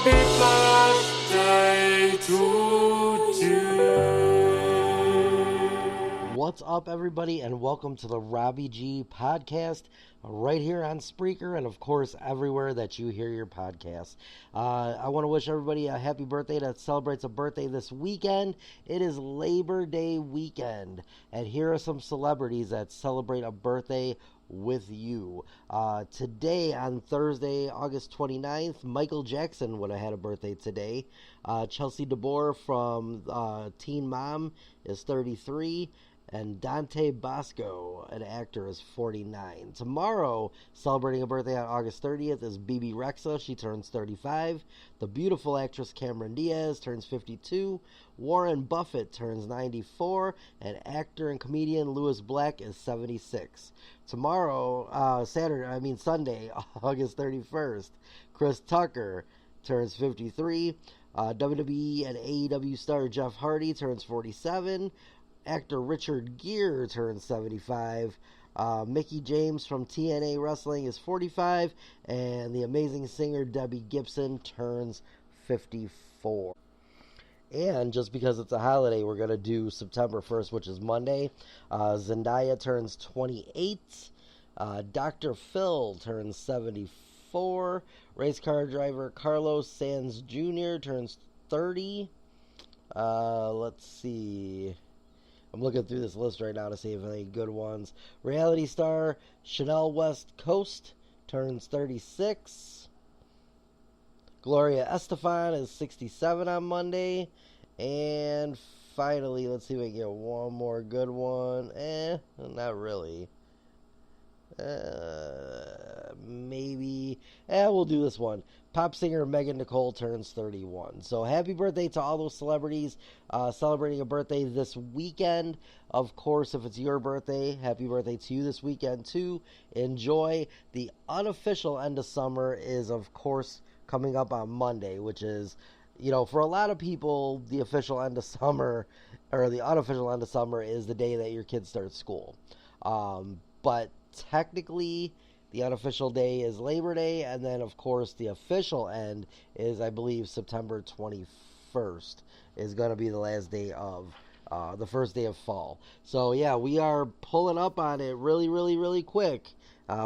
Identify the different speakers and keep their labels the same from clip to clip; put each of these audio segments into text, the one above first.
Speaker 1: birthday to you.
Speaker 2: What's up, everybody, and welcome to the Robbie.G podcast, right here on Spreaker, and of course, everywhere that you hear your podcasts. I want to wish everybody a happy birthday that celebrates a birthday this weekend. It is Labor Day weekend, and here are some celebrities that celebrate a birthday with you. Today, on Thursday, August 29th, Michael Jackson would have had a birthday today. Chelsea DeBoer from Teen Mom is 33. And Dante Bosco, an actor, is 49. Tomorrow, celebrating a birthday on August 30th, is Bebe Rexha. She turns 35. The beautiful actress Cameron Diaz turns 52. Warren Buffett turns 94. And actor and comedian Louis Black is 76. Tomorrow, Sunday, August 31st, Chris Tucker turns 53. WWE and AEW star Jeff Hardy turns 47. Actor Richard Gere turns 75. Mickie James from TNA Wrestling is 45. And the amazing singer Debbie Gibson turns 54. And just because it's a holiday, we're going to do September 1st, which is Monday. Zendaya turns 28. Dr. Phil turns 74. Race car driver Carlos Sainz Jr. turns 30. Let's see. I'm looking through this list right now to see if any good ones. Reality star Chanel West Coast turns 36. Gloria Estefan is 67 on Monday. And finally, let's see if we can get one more good one. Not really. Maybe. We'll do this one. Pop singer Megan Nicole turns 31. So happy birthday to all those celebrities celebrating a birthday this weekend. Of course, if it's your birthday, happy birthday to you this weekend too. Enjoy. The unofficial end of summer is, of course, coming up on Monday, which is, for a lot of people, the official end of summer, or the unofficial end of summer, is the day that your kids start school. But technically, the unofficial day is Labor Day, and then, of course, the official end is, I believe, September 21st is going to be the last day of, the first day of fall. So, yeah, we are pulling up on it really, really, really quick.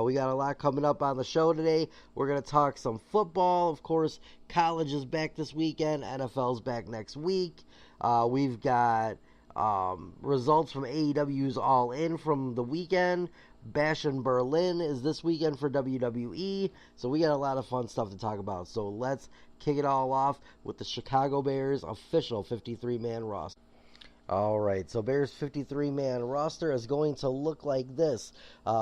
Speaker 2: We got a lot coming up on the show today. We're going to talk some football. Of course, college is back this weekend. NFL's back next week. We've got results from AEW's All In from the weekend. Bash in Berlin is this weekend for WWE. So we got a lot of fun stuff to talk about. So let's kick it all off with the Chicago Bears official 53-man roster. All right, so Bears 53-man roster is going to look like this.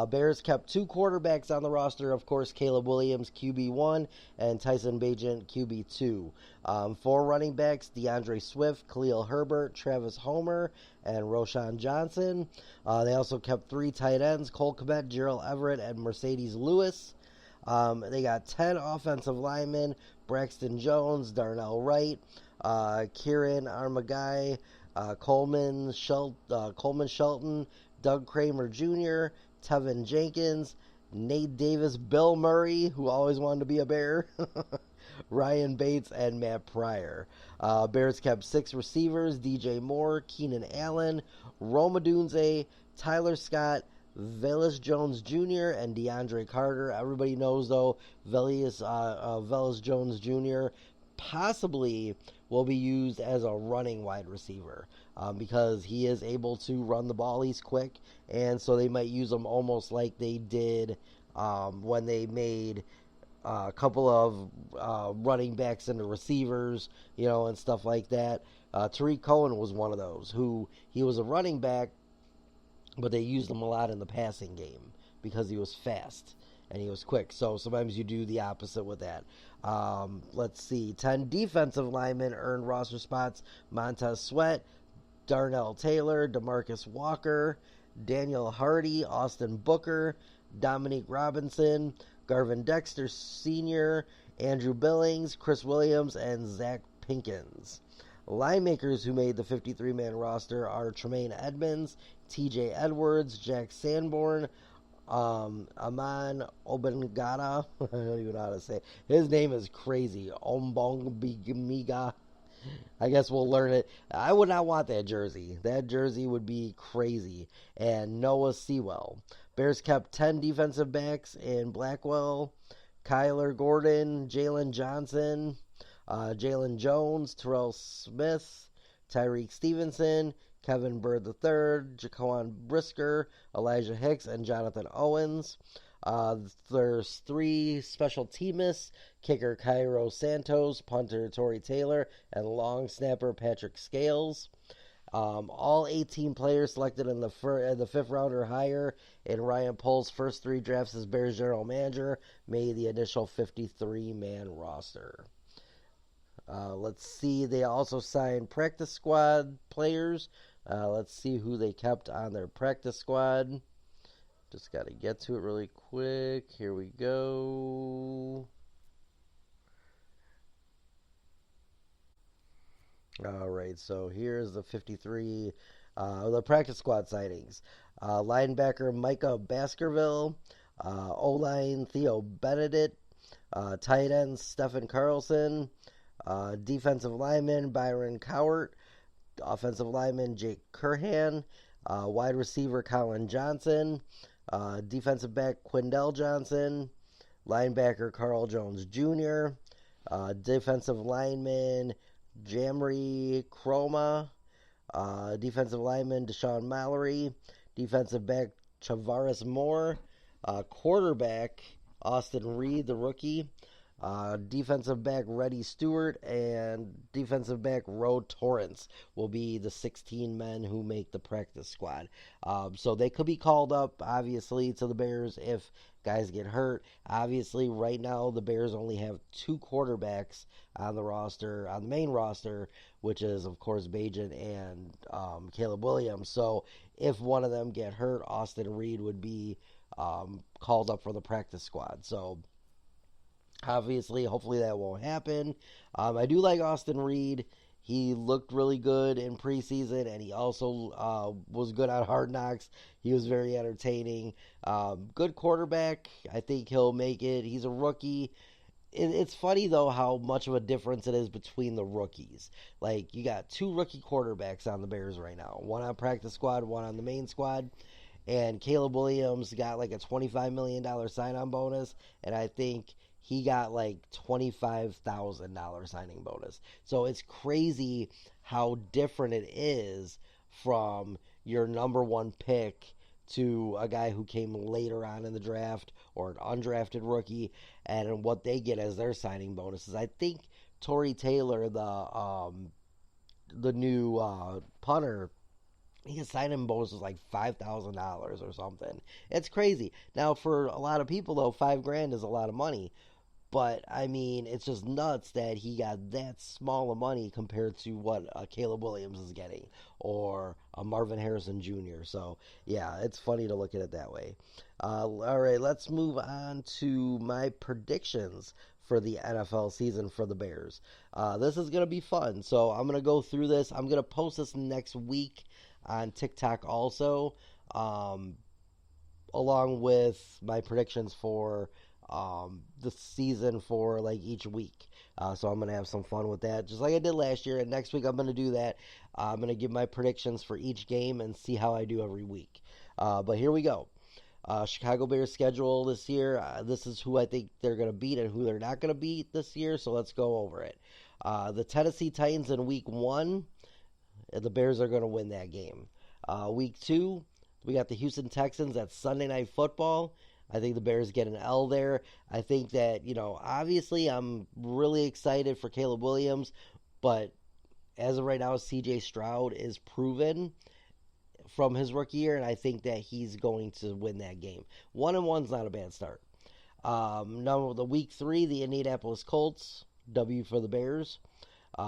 Speaker 2: Bears kept two quarterbacks on the roster, of course, Caleb Williams, QB1, and Tyson Bagent, QB2. Four running backs, DeAndre Swift, Khalil Herbert, Travis Homer, and Roshan Johnson. They also kept three tight ends, Cole Kmet, Gerald Everett, and Mercedes Lewis. They got 10 offensive linemen, Braxton Jones, Darnell Wright, Kieran Armagai, Coleman Shelton, Doug Kramer Jr., Tevin Jenkins, Nate Davis, Bill Murray, who always wanted to be a Bear, Ryan Bates, and Matt Pryor. Bears kept six receivers, DJ Moore, Keenan Allen, Rome Odunze, Tyler Scott, Velus Jones Jr., and DeAndre Carter. Everybody knows, though, Velus Jones Jr. possibly will be used as a running wide receiver because he is able to run the ball. He's quick, and so they might use him almost like they did when they made a couple of running backs into receivers, and stuff like that. Tariq Cohen was one of those who he was a running back, but they used him a lot in the passing game because he was fast and he was quick. So sometimes you do the opposite with that. Let's see. 10 defensive linemen earned roster spots. Montez Sweat, Darnell Taylor, DeMarcus Walker, Daniel Hardy, Austin Booker, Dominique Robinson, Garvin Dexter Sr., Andrew Billings, Chris Williams, and Zach Pinkins. Linemakers who made the 53-man roster are Tremaine Edmonds, TJ Edwards, Jack Sanborn, Aman Obengata. I don't even know how to say it. His name is crazy. Ombongbimiga. I guess we'll learn it. I would not want that jersey. That jersey would be crazy. And Noah Sewell. Bears kept 10 defensive backs in Blackwell, Kyler Gordon, Jalen Johnson, Jalen Jones, Terrell Smith, Tyreek Stevenson, Kevin Bird III, Jaquan Brisker, Elijah Hicks, and Jonathan Owens. There's 3 special teamists, kicker Cairo Santos, punter Torrey Taylor, and long snapper Patrick Scales. All 18 players selected in the 5th round or higher in Ryan Pohl's first 3 drafts as Bears general manager made the initial 53-man roster. Let's see. They also signed practice squad players. Let's see who they kept on their practice squad. Just got to get to it really quick. Here we go. All right, so here's the 53, the practice squad sightings. Linebacker Micah Baskerville, O-line Theo Benedict, tight end Stephen Carlson, defensive lineman Byron Cowart, offensive lineman Jake Curhan, wide receiver Colin Johnson, defensive back Quindell Johnson, linebacker Carl Jones Jr., defensive lineman Jamri Chroma, defensive lineman Deshaun Mallory, defensive back Chavaris Moore, quarterback Austin Reed, the rookie, defensive back Reddy Stewart, and defensive back Ro Torrance will be the 16 men who make the practice squad. So they could be called up, obviously, to the Bears if guys get hurt. Obviously, right now, the Bears only have 2 quarterbacks on the roster, on the main roster, which is, of course, Bajan and Caleb Williams. So if one of them get hurt, Austin Reed would be called up for the practice squad. So obviously, hopefully that won't happen. I do like Austin Reed. He looked really good in preseason, and he also was good on Hard Knocks. He was very entertaining. Good quarterback. I think he'll make it. He's a rookie. It's funny, though, how much of a difference it is between the rookies. Like, you got 2 rookie quarterbacks on the Bears right now. One on practice squad, one on the main squad. And Caleb Williams got like a $25 million sign-on bonus, and I think he got like $25,000 signing bonus. So it's crazy how different it is from your number 1 pick to a guy who came later on in the draft or an undrafted rookie, and what they get as their signing bonuses. I think Torrey Taylor, the new punter, his signing bonus was like $5,000 or something. It's crazy. Now, for a lot of people, though, $5,000 is a lot of money. But, I mean, it's just nuts that he got that small of money compared to what Caleb Williams is getting or Marvin Harrison Jr. So, yeah, it's funny to look at it that way. All right, let's move on to my predictions for the NFL season for the Bears. This is going to be fun. So, I'm going to go through this. I'm going to post this next week on TikTok also, along with my predictions for the season for like each week. So I'm going to have some fun with that, just like I did last year. And next week I'm going to do that. I'm going to give my predictions for each game and see how I do every week. But here we go. Chicago Bears schedule this year. This is who I think they're going to beat and who they're not going to beat this year. So let's go over it. The Tennessee Titans in week 1. The Bears are going to win that game. Week 2, we got the Houston Texans. That's Sunday Night Football. I think the Bears get an L there. I think that, obviously I'm really excited for Caleb Williams, but as of right now, C.J. Stroud is proven from his rookie year, and I think that he's going to win that game. 1-1's not a bad start. Now, the week 3, the Indianapolis Colts, W for the Bears.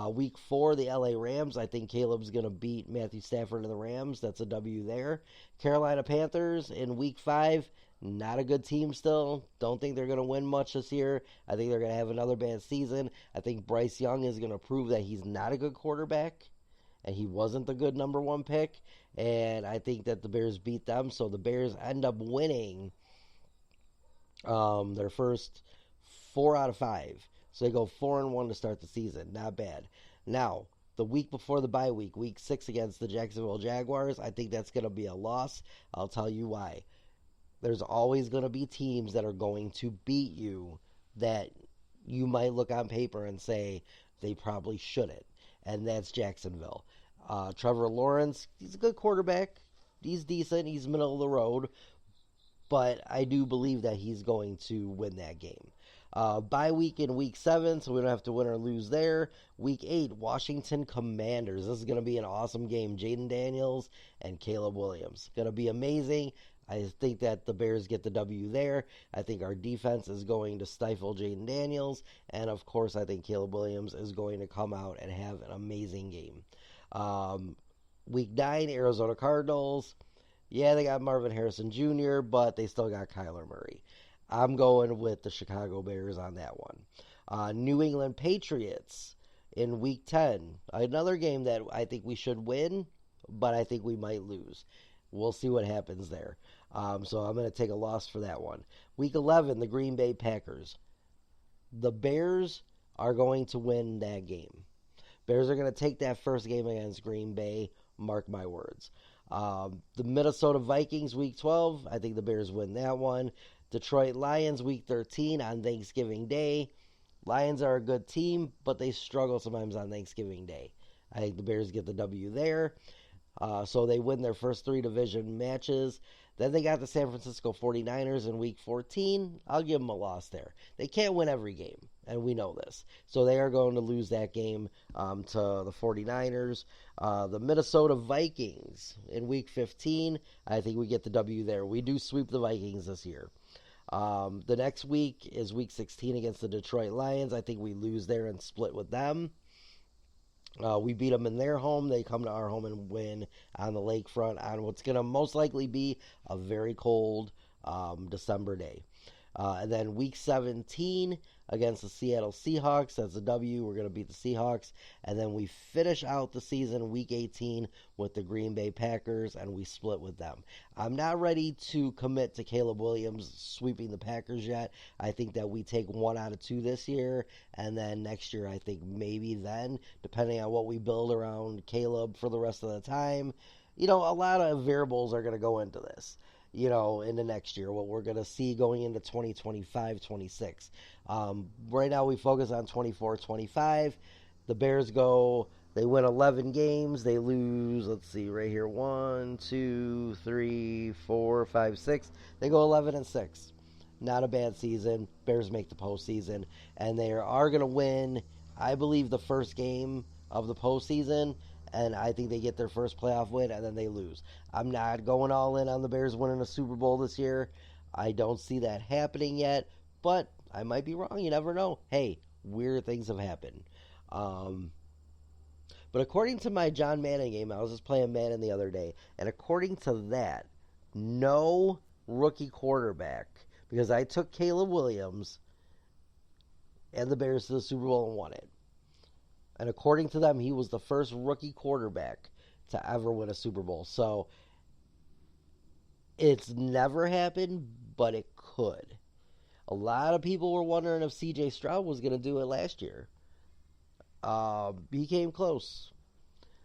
Speaker 2: Week 4, the LA Rams. I think Caleb's going to beat Matthew Stafford and the Rams. That's a W there. Carolina Panthers in week 5. Not a good team still. Don't think they're going to win much this year. I think they're going to have another bad season. I think Bryce Young is going to prove that he's not a good quarterback, and he wasn't the good number 1 pick. And I think that the Bears beat them, so the Bears end up winning Their first 4 out of 5. So they go 4-1 to start the season. Not bad. Now, the week before the bye week, week 6 against the Jacksonville Jaguars, I think that's going to be a loss. I'll tell you why. There's always going to be teams that are going to beat you that you might look on paper and say they probably shouldn't. And that's Jacksonville. Trevor Lawrence, he's a good quarterback. He's decent. He's middle of the road. But I do believe that he's going to win that game. Bye week in week 7, so we don't have to win or lose there. Week 8, Washington Commanders. This is going to be an awesome game. Jaden Daniels and Caleb Williams. Going to be amazing. I think that the Bears get the W there. I think our defense is going to stifle Jaden Daniels. And, of course, I think Caleb Williams is going to come out and have an amazing game. Week 9, Arizona Cardinals. Yeah, they got Marvin Harrison Jr., but they still got Kyler Murray. I'm going with the Chicago Bears on that one. New England Patriots in Week 10. Another game that I think we should win, but I think we might lose. We'll see what happens there. So I'm going to take a loss for that one. Week 11, the Green Bay Packers. The Bears are going to win that game. Bears are going to take that first game against Green Bay. Mark my words. The Minnesota Vikings, Week 12. I think the Bears win that one. Detroit Lions, Week 13 on Thanksgiving Day. Lions are a good team, but they struggle sometimes on Thanksgiving Day. I think the Bears get the W there. So they win their first 3 division matches. Then they got the San Francisco 49ers in Week 14. I'll give them a loss there. They can't win every game, and we know this. So they are going to lose that game to the 49ers. The Minnesota Vikings in Week 15. I think we get the W there. We do sweep the Vikings this year. The next week is Week 16 against the Detroit Lions. I think we lose there and split with them. We beat them in their home. They come to our home and win on the lakefront on what's going to most likely be a very cold December day. And then Week 17 against the Seattle Seahawks. That's a W. We're going to beat the Seahawks. And then we finish out the season Week 18 with the Green Bay Packers, and we split with them. I'm not ready to commit to Caleb Williams sweeping the Packers yet. I think that we take 1 out of 2 this year, and then next year I think maybe then, depending on what we build around Caleb for the rest of the time. A lot of variables are going to go into this. In the next year, what we're going to see going into 2025-26. Right now we focus on 24-25. The Bears they win 11 games. They lose, let's see, right here, 1, 2, 3, 4, 5, 6. They go 11-6. Not a bad season. Bears make the postseason. And they are going to win, I believe, the first game of the postseason. And I think they get their first playoff win, and then they lose. I'm not going all in on the Bears winning a Super Bowl this year. I don't see that happening yet, but I might be wrong. You never know. Hey, weird things have happened. But according to my John Madden game, I was just playing Madden the other day, and according to that, no rookie quarterback, because I took Caleb Williams and the Bears to the Super Bowl and won it. And according to them, he was the first rookie quarterback to ever win a Super Bowl. So it's never happened, but it could. A lot of people were wondering if C.J. Stroud was going to do it last year. He came close.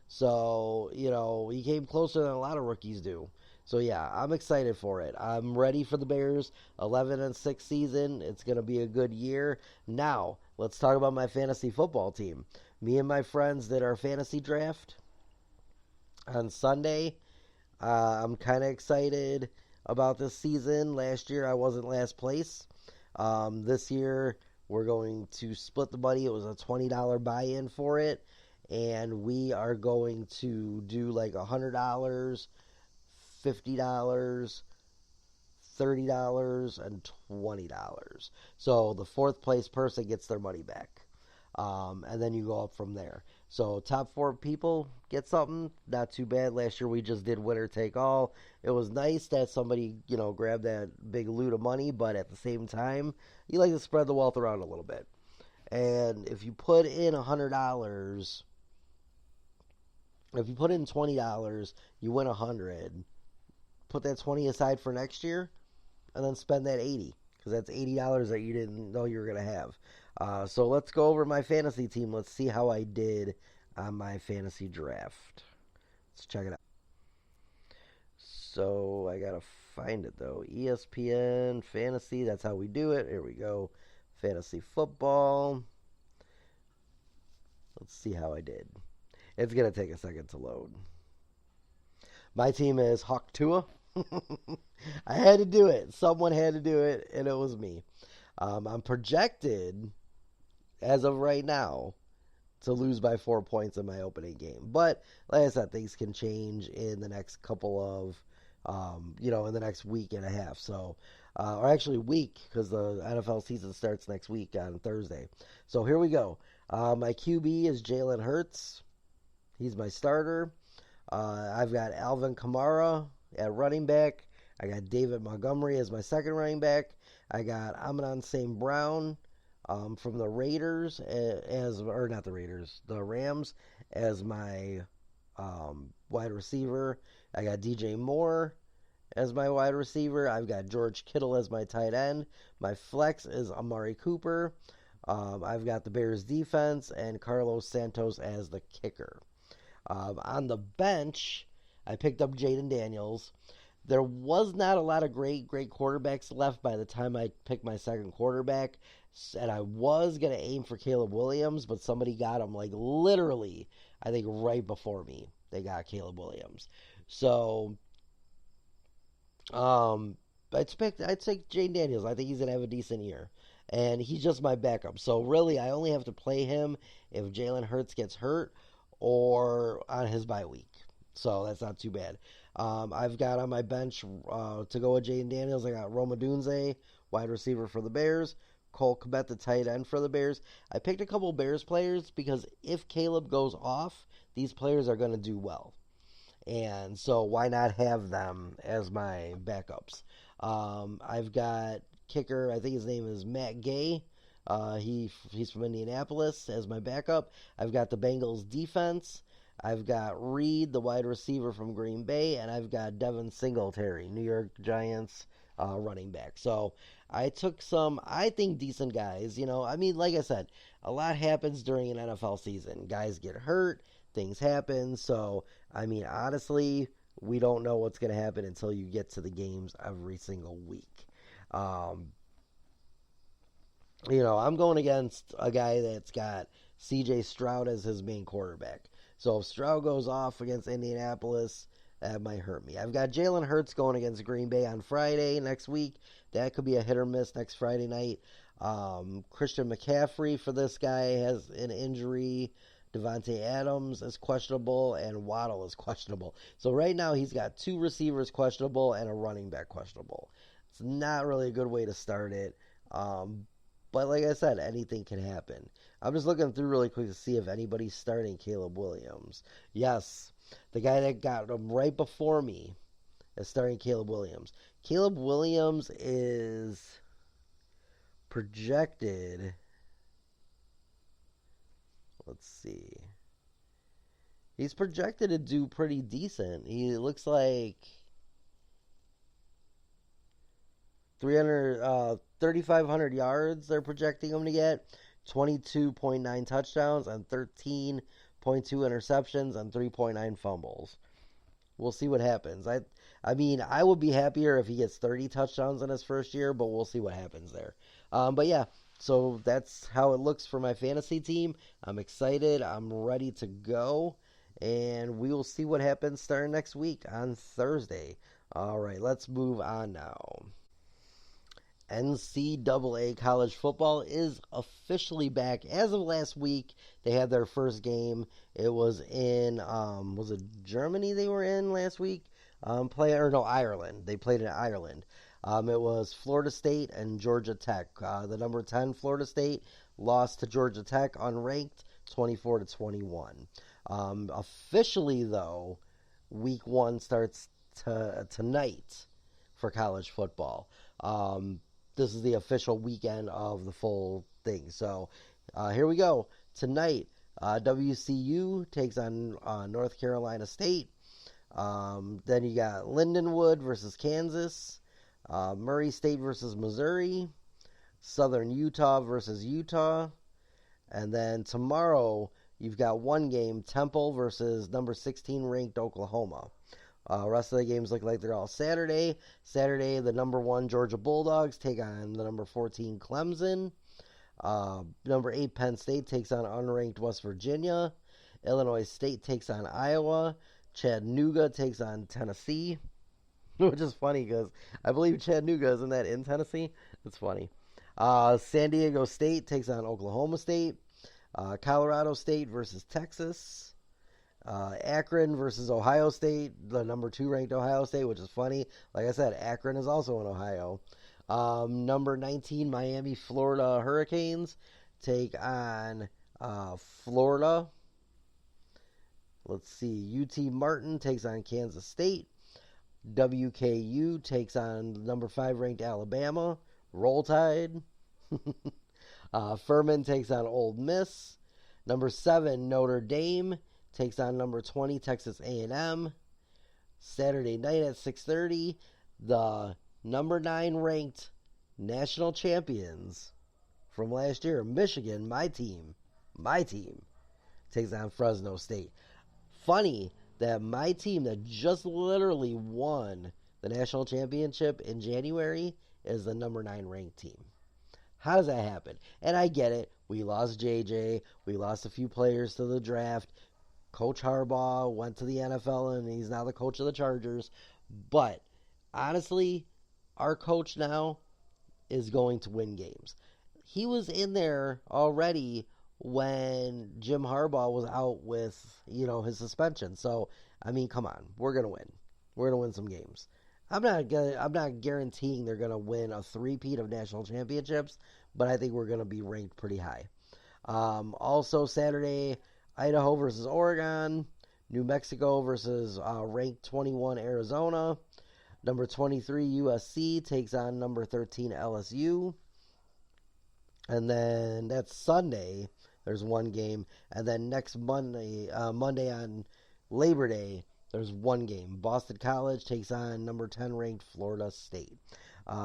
Speaker 2: So, he came closer than a lot of rookies do. So, yeah, I'm excited for it. I'm ready for the Bears' 11-6 season. It's going to be a good year. Now, let's talk about my fantasy football team. Me and my friends did our fantasy draft on Sunday. I'm kind of excited about this season. Last year, I wasn't last place. This year, we're going to split the money. It was a $20 buy-in for it. And we are going to do like $100, $50, $30, and $20. So the fourth place person gets their money back. And then you go up from there. So top 4 people get something. Not too bad. Last year we just did winner take all. It was nice that somebody, grabbed that big loot of money, but at the same time, you like to spread the wealth around a little bit. And if you put in $100, if you put in $20, you win $100. Put that $20 aside for next year, and then spend that $80. because that's $80 that you didn't know you were going to have. So let's go over my fantasy team. Let's see how I did on my fantasy draft. Let's check it out. So I got to find it, though. ESPN Fantasy, that's how we do it. Here we go. Fantasy football. Let's see how I did. It's going to take a second to load. My team is Hawk Tua. I had to do it. Someone had to do it, and it was me. I'm projected, as of right now, to lose by 4 points in my opening game. But, like I said, things can change in the next couple of, in the next week and a half. So, or actually week, because the NFL season starts next week on Thursday. So here we go. My QB is Jalen Hurts. He's my starter. I've got Alvin Kamara at running back. I got David Montgomery as my second running back. I got Amon St. Brown from the Raiders the Rams as my wide receiver. I got DJ Moore as my wide receiver. I've got George Kittle as my tight end. My flex is Amari Cooper. I've got the Bears defense and Carlos Santos as the kicker. On the bench, I picked up Jaden Daniels. There was not a lot of great quarterbacks left by the time I picked my second quarterback. And I was going to aim for Caleb Williams, but somebody got him, like, literally, I think right before me. They got Caleb Williams. So, I'd take Jaden Daniels. I think he's going to have a decent year. And he's just my backup. So, really, I only have to play him if Jalen Hurts gets hurt or on his bye week. So that's not too bad. I've got on my bench to go with Jaden Daniels. I got Roma Dunze, wide receiver for the Bears. Cole Kmet, the tight end for the Bears. I picked a couple Bears players because if Caleb goes off, these players are going to do well. And so why not have them as my backups? I've got kicker, I think his name is Matt Gay. He's from Indianapolis as my backup. I've got the Bengals defense. I've got Reed, the wide receiver from Green Bay, and I've got Devin Singletary, New York Giants running back. So I took some, I think, decent guys. Like I said, a lot happens during an NFL season. Guys get hurt, things happen. So, honestly, we don't know what's going to happen until you get to the games every single week. I'm going against a guy that's got C.J. Stroud as his main quarterback. So if Stroud goes off against Indianapolis, that might hurt me. I've got Jalen Hurts going against Green Bay on Friday next week. That could be a hit or miss next Friday night. Christian McCaffrey for this guy has an injury. Devontae Adams is questionable, and Waddle is questionable. So right now he's got two receivers questionable and a running back questionable. It's not really a good way to start it. But like I said, anything can happen. I'm just looking through really quick to see if anybody's starting Caleb Williams. Yes, the guy that got him right before me is starting Caleb Williams. Caleb Williams is projected. Let's see. He's projected to do pretty decent. He looks like 3,500 yards they're projecting him to get, 22.9 touchdowns, and 13.2 interceptions, and 3.9 fumbles. We'll see what happens. I would be happier if he gets 30 touchdowns in his first year, but we'll see what happens there. But yeah, so that's how it looks for my fantasy team. I'm excited. I'm ready to go, and we will see what happens starting next week on Thursday. All right, let's move on now. NCAA college football is officially back. As of last week, they had their first game. It was in, was it Germany they were in last week? Ireland. They played in Ireland. It was Florida State and Georgia Tech. The number 10 Florida State lost to Georgia Tech unranked 24-21. Officially, though, week 1 starts tonight for college football. This is the official weekend of the full thing. So here we go. Tonight, WCU takes on North Carolina State. Then you got Lindenwood versus Kansas. Murray State versus Missouri, Southern Utah versus Utah, and then tomorrow you've got one game, Temple versus number 16 ranked Oklahoma. Rest of the games look like they're all Saturday. Saturday, the number 1 Georgia Bulldogs take on the number 14 Clemson. Number 8 Penn State takes on unranked West Virginia. Illinois State takes on Iowa. Chattanooga takes on Tennessee, which is funny because I believe Chattanooga isn't that in Tennessee. It's funny. San Diego State takes on Oklahoma State. Colorado State versus Texas. Akron versus Ohio State, the number 2 ranked Ohio State, which is funny. Like I said, Akron is also in Ohio. Number 19 Miami, Florida Hurricanes take on Florida. Let's see. UT Martin takes on Kansas State. WKU takes on number 5 ranked Alabama. Roll Tide. Furman takes on Ole Miss. Number 7 Notre Dame takes on number 20 Texas A&M. Saturday night at 6:30, the number 9 ranked national champions from last year, Michigan, my team, takes on Fresno State. Funny that my team that just literally won the national championship in January is the number 9 ranked team. How does that happen? And I get it. We lost JJ. We lost a few players to the draft. Coach Harbaugh went to the NFL and he's now the coach of the Chargers. But honestly, our coach now is going to win games. He was in there already when Jim Harbaugh was out with, his suspension. So, I mean, come on. We're going to win. We're going to win some games. I'm not guaranteeing they're going to win a three-peat of national championships, but I think we're going to be ranked pretty high. Also Saturday, Idaho versus Oregon, New Mexico versus ranked 21 Arizona, number 23 USC takes on number 13 LSU, and then that's Sunday. There's one game, and then next Monday on Labor Day, there's one game. Boston College takes on number 10 ranked Florida State.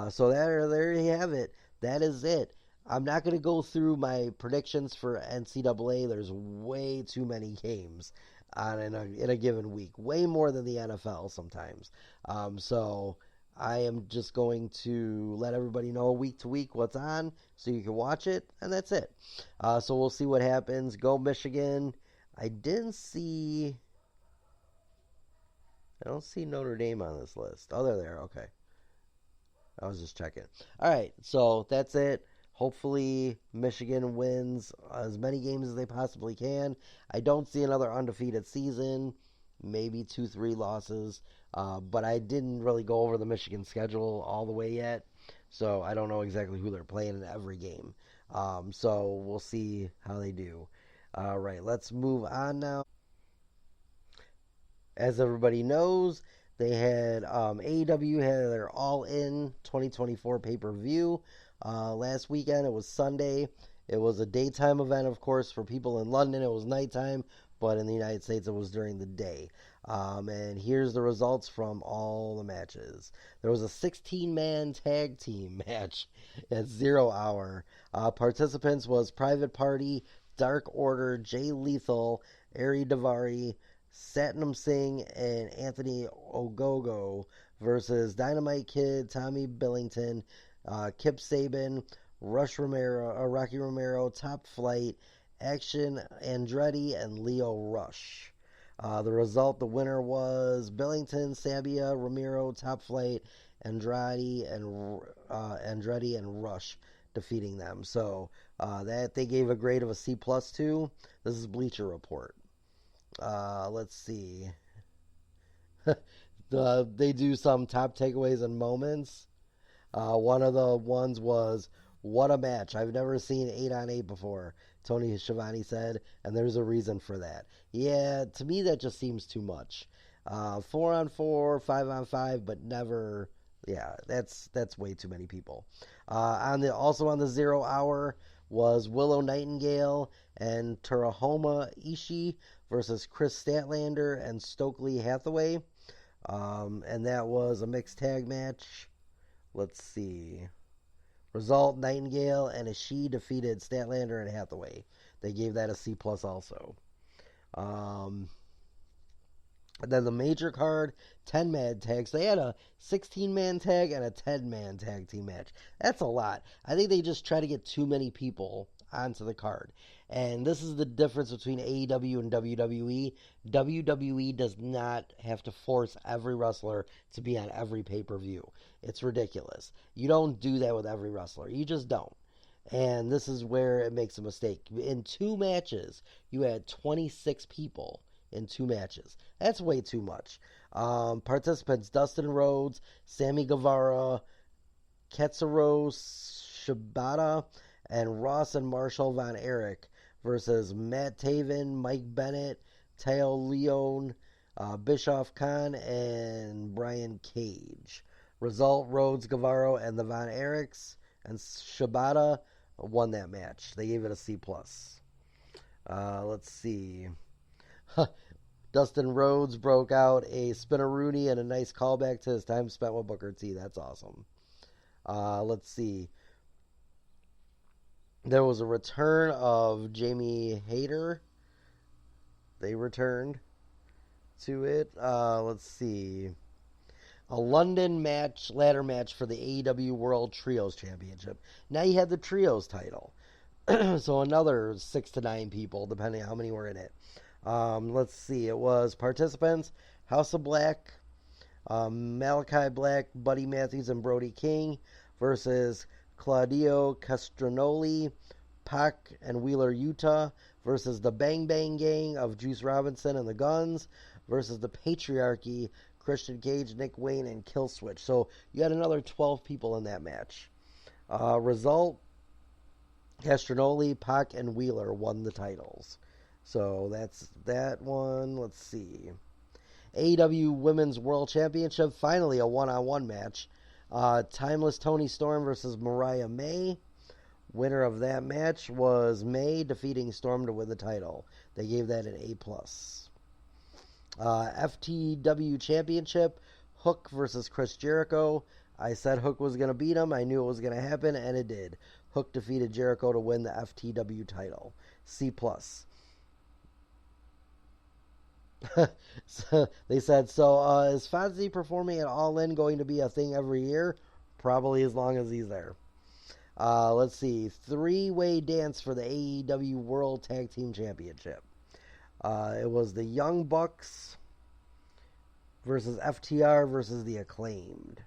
Speaker 2: So there you have it. That is it. I'm not going to go through my predictions for NCAA. There's way too many games in a given week. Way more than the NFL sometimes. So I am just going to let everybody know week to week what's on so you can watch it, and that's it. So we'll see what happens. Go Michigan. I don't see Notre Dame on this list. Oh, they're there. Okay. I was just checking. All right, so that's it. Hopefully, Michigan wins as many games as they possibly can. I don't see another undefeated season. Maybe 2-3 losses. But I didn't really go over the Michigan schedule all the way yet. So I don't know exactly who they're playing in every game. So we'll see how they do. All right, let's move on now. As everybody knows, they had AEW had their All-In 2024 pay-per-view last weekend. It was Sunday. It was a daytime event, of course. For people in London, it was nighttime, but in the United States, it was during the day. And here's the results from all the matches. There was a 16-man tag team match at 0 Hour. Participants was Private Party, Dark Order, Jay Lethal, Ari Daivari, Satnam Singh, and Anthony Ogogo versus Dynamite Kid, Tommy Billington, Kip Saban, Rocky Romero, Top Flight, Action Andretti, and Leo Rush. The result, the winner was Billington, Sabia, Romero, Top Flight, Andretti, and Rush defeating them. So that they gave a grade of a C+ to. This is Bleacher Report. Let's see. They do some top takeaways and moments. One of the ones was, what a match. I've never seen 8-on-8 before, Tony Schiavone said, and there's a reason for that. Yeah, to me that just seems too much. 4-on-4, 5-on-5, but never, yeah, that's way too many people. Also on the 0 Hour was Willow Nightingale and Terahoma Ishii versus Chris Statlander and Stokely Hathaway. And that was a mixed tag match. Let's see. Result, Nightingale and Ishii defeated Statlander and Hathaway. They gave that a C plus also. And then the major card, 10-man tags. They had a 16-man tag and a 10-man tag team match. That's a lot. I think they just try to get too many people onto the card. And this is the difference between AEW and WWE. WWE does not have to force every wrestler to be on every pay-per-view. It's ridiculous. You don't do that with every wrestler. You just don't. And this is where it makes a mistake. In 2 matches, you had 26 people in 2 matches. That's way too much. Participants, Dustin Rhodes, Sammy Guevara, Katsuro Shibata, and Ross and Marshall Von Erich versus Matt Taven, Mike Bennett, Tao Leone, Bischoff Khan, and Brian Cage. Result, Rhodes, Guevara, and the Von Erichs and Shibata won that match. They gave it a C+. Let's see. Dustin Rhodes broke out a spinneroonie and a nice callback to his time spent with Booker T. That's awesome. Let's see. There was a return of Jamie Hayter. They returned to it. Let's see. A London match, ladder match for the AEW World Trios Championship. Now you had the Trios title. So another 6 to 9 people, depending on how many were in it. Let's see. It was participants, House of Black, Malachi Black, Buddy Matthews, and Brody King versus Claudio Castronoli, Pac, and Wheeler Utah versus the Bang Bang Gang of Juice Robinson and the Guns versus the Patriarchy, Christian Cage, Nick Wayne, and Killswitch. So you had another 12 people in that match. Result, Castronoli, Pac, and Wheeler won the titles. So that's that one. Let's see. AEW Women's World Championship, finally a one-on-one match. Timeless Toni Storm versus Mariah May. Winner of that match was May, defeating Storm to win the title. They gave that an A+. FTW Championship, Hook versus Chris Jericho. I said Hook was going to beat him. I knew it was going to happen, and it did. Hook defeated Jericho to win the FTW title. C+. So they said, so is Fozzy performing at All In going to be a thing every year? Probably as long as he's there. Let's see. 3-way dance for the AEW World Tag Team Championship. It was the Young Bucks versus FTR versus the Acclaimed.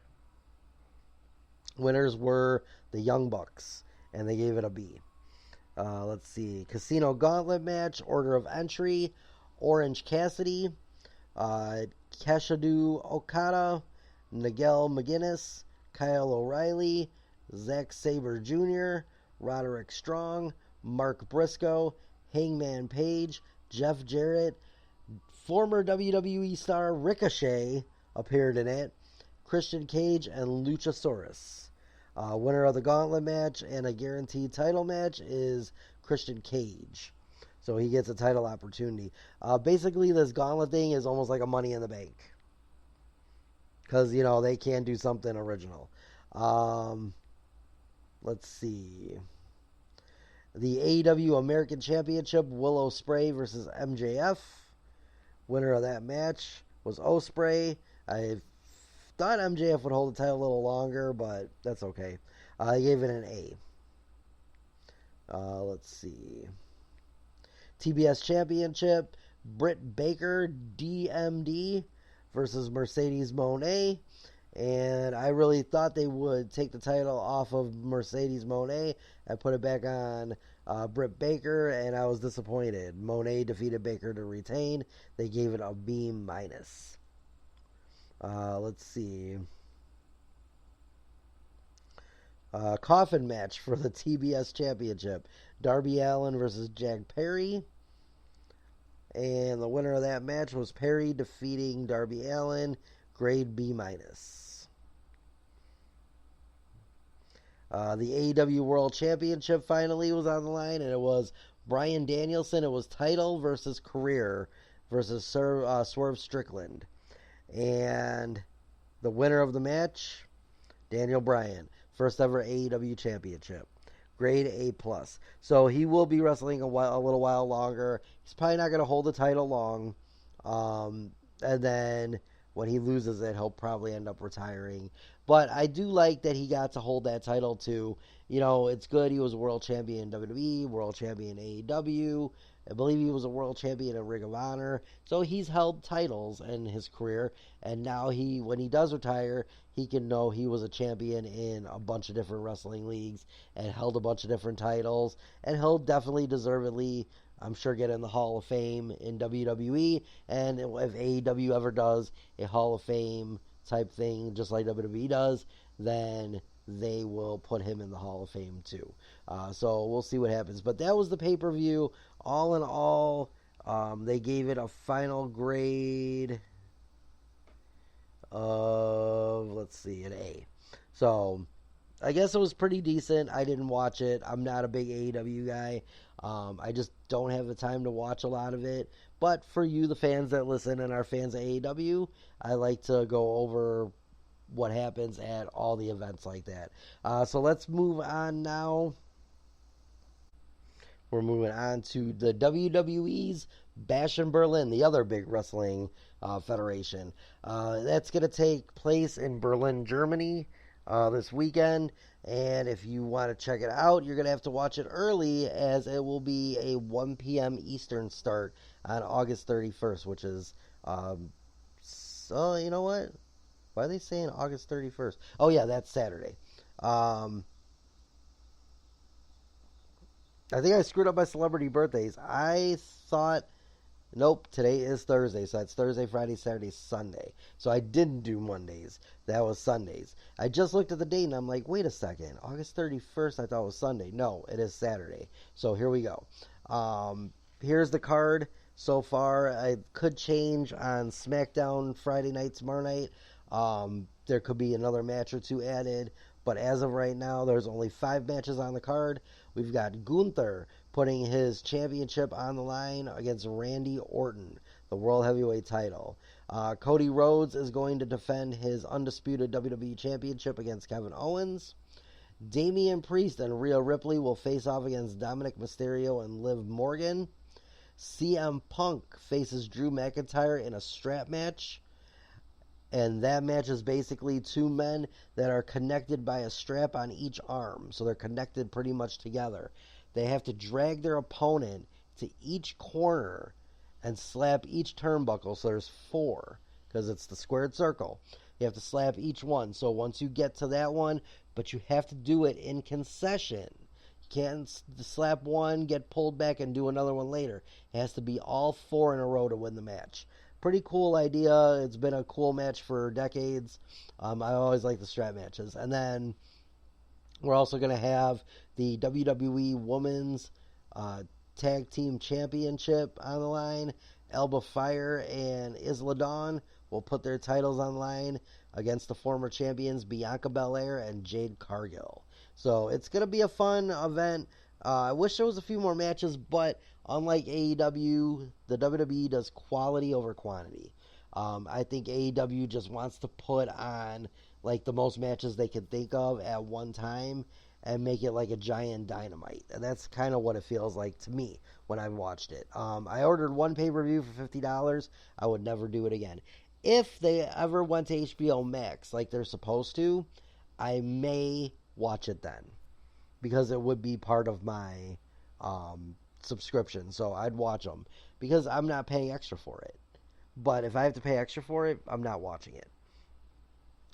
Speaker 2: Winners were the Young Bucks, and they gave it a B. Let's see. Casino Gauntlet match, order of entry, Orange Cassidy, Kashadu Okada, Nigel McGuinness, Kyle O'Reilly, Zack Sabre Jr., Roderick Strong, Mark Briscoe, Hangman Page, Jeff Jarrett, former WWE star Ricochet appeared in it, Christian Cage, and Luchasaurus. Winner of the Gauntlet match and a guaranteed title match is Christian Cage. So he gets a title opportunity. Basically, this Gauntlet thing is almost like a Money in the Bank. Because, you know, they can do something original. Let's see. The AEW American Championship, Will Ospreay versus MJF. Winner of that match was Ospreay. I thought MJF would hold the title a little longer, but that's okay. I gave it an A. Let's see. TBS Championship, Britt Baker, DMD versus Mercedes Moné. And I really thought they would take the title off of Mercedes Moné and put it back on Britt Baker, and I was disappointed. Moné defeated Baker to retain. They gave it a B-. Let's see. Coffin match for the TBS Championship. Darby Allin versus Jack Perry. And the winner of that match was Perry defeating Darby Allin. Grade B-. The AEW World Championship finally was on the line, and it was Bryan Danielson. It was title versus career versus Swerve Strickland. And the winner of the match, Daniel Bryan, first ever AEW championship. Grade A plus. So he will be wrestling a little while longer. He's probably not going to hold the title long. And then when he loses it, he'll probably end up retiring. But I do like that he got to hold that title too. You know, it's good. He was a world champion in WWE, world champion in AEW. I believe he was a world champion in Ring of Honor. So he's held titles in his career. And now when he does retire, he can know he was a champion in a bunch of different wrestling leagues and held a bunch of different titles. And he'll definitely deservedly, I'm sure, get in the Hall of Fame in WWE. And if AEW ever does a Hall of Fame type thing, just like WWE does, then they will put him in the Hall of Fame too. So we'll see what happens. But that was the pay-per-view. All in all, they gave it a final grade of, let's see, an A. So I guess it was pretty decent. I didn't watch it. I'm not a big AEW guy. I just don't have the time to watch a lot of it. But for you, the fans that listen and are fans of AEW, I like to go over what happens at all the events like that. So let's move on now. We're moving on to the WWE's Bash in Berlin, the other big wrestling federation. That's going to take place in Berlin, Germany this weekend. And if you want to check it out, you're going to have to watch it early, as it will be a 1 p.m. Eastern start on August 31st, which is, so you know what? Why are they saying August 31st? Oh, yeah, that's Saturday. I think I screwed up my celebrity birthdays. I thought, nope, today is Thursday, so that's Thursday, Friday, Saturday, Sunday. So I didn't do Mondays. That was Sundays. I just looked at the date, and I'm like, wait a second. August 31st, I thought it was Sunday. No, it is Saturday. So here we go. Here's the card so far. It could change on SmackDown Friday night, tomorrow night. There could be another match or two added. But as of right now, there's only 5 matches on the card. We've got Gunther putting his championship on the line against Randy Orton, the World Heavyweight title. Cody Rhodes is going to defend his undisputed WWE Championship against Kevin Owens. Damian Priest and Rhea Ripley will face off against Dominic Mysterio and Liv Morgan. CM Punk faces Drew McIntyre in a strap match. And that match is basically 2 men that are connected by a strap on each arm. So they're connected pretty much together. They have to drag their opponent to each corner and slap each turnbuckle. So there's 4, because it's the squared circle. You have to slap each one. So once you get to that one, but you have to do it in concession. You can't slap one, get pulled back, and do another one later. It has to be all 4 in a row to win the match. Pretty cool idea. It's been a cool match for decades. I always like the strap matches. And then we're also going to have the WWE Women's Tag Team Championship on the line. Alba Fire and Isla Dawn will put their titles on the line against the former champions Bianca Belair and Jade Cargill. So it's going to be a fun event. I wish there was a few more matches, but unlike AEW, the WWE does quality over quantity. I think AEW just wants to put on like the most matches they can think of at one time and make it like a giant dynamite. And that's kind of what it feels like to me when I've watched it. I ordered one pay-per-view for $50. I would never do it again. If they ever went to HBO Max like they're supposed to, I may watch it then, because it would be part of my subscription. So I'd watch them because I'm not paying extra for it. But if I have to pay extra for it, I'm not watching it.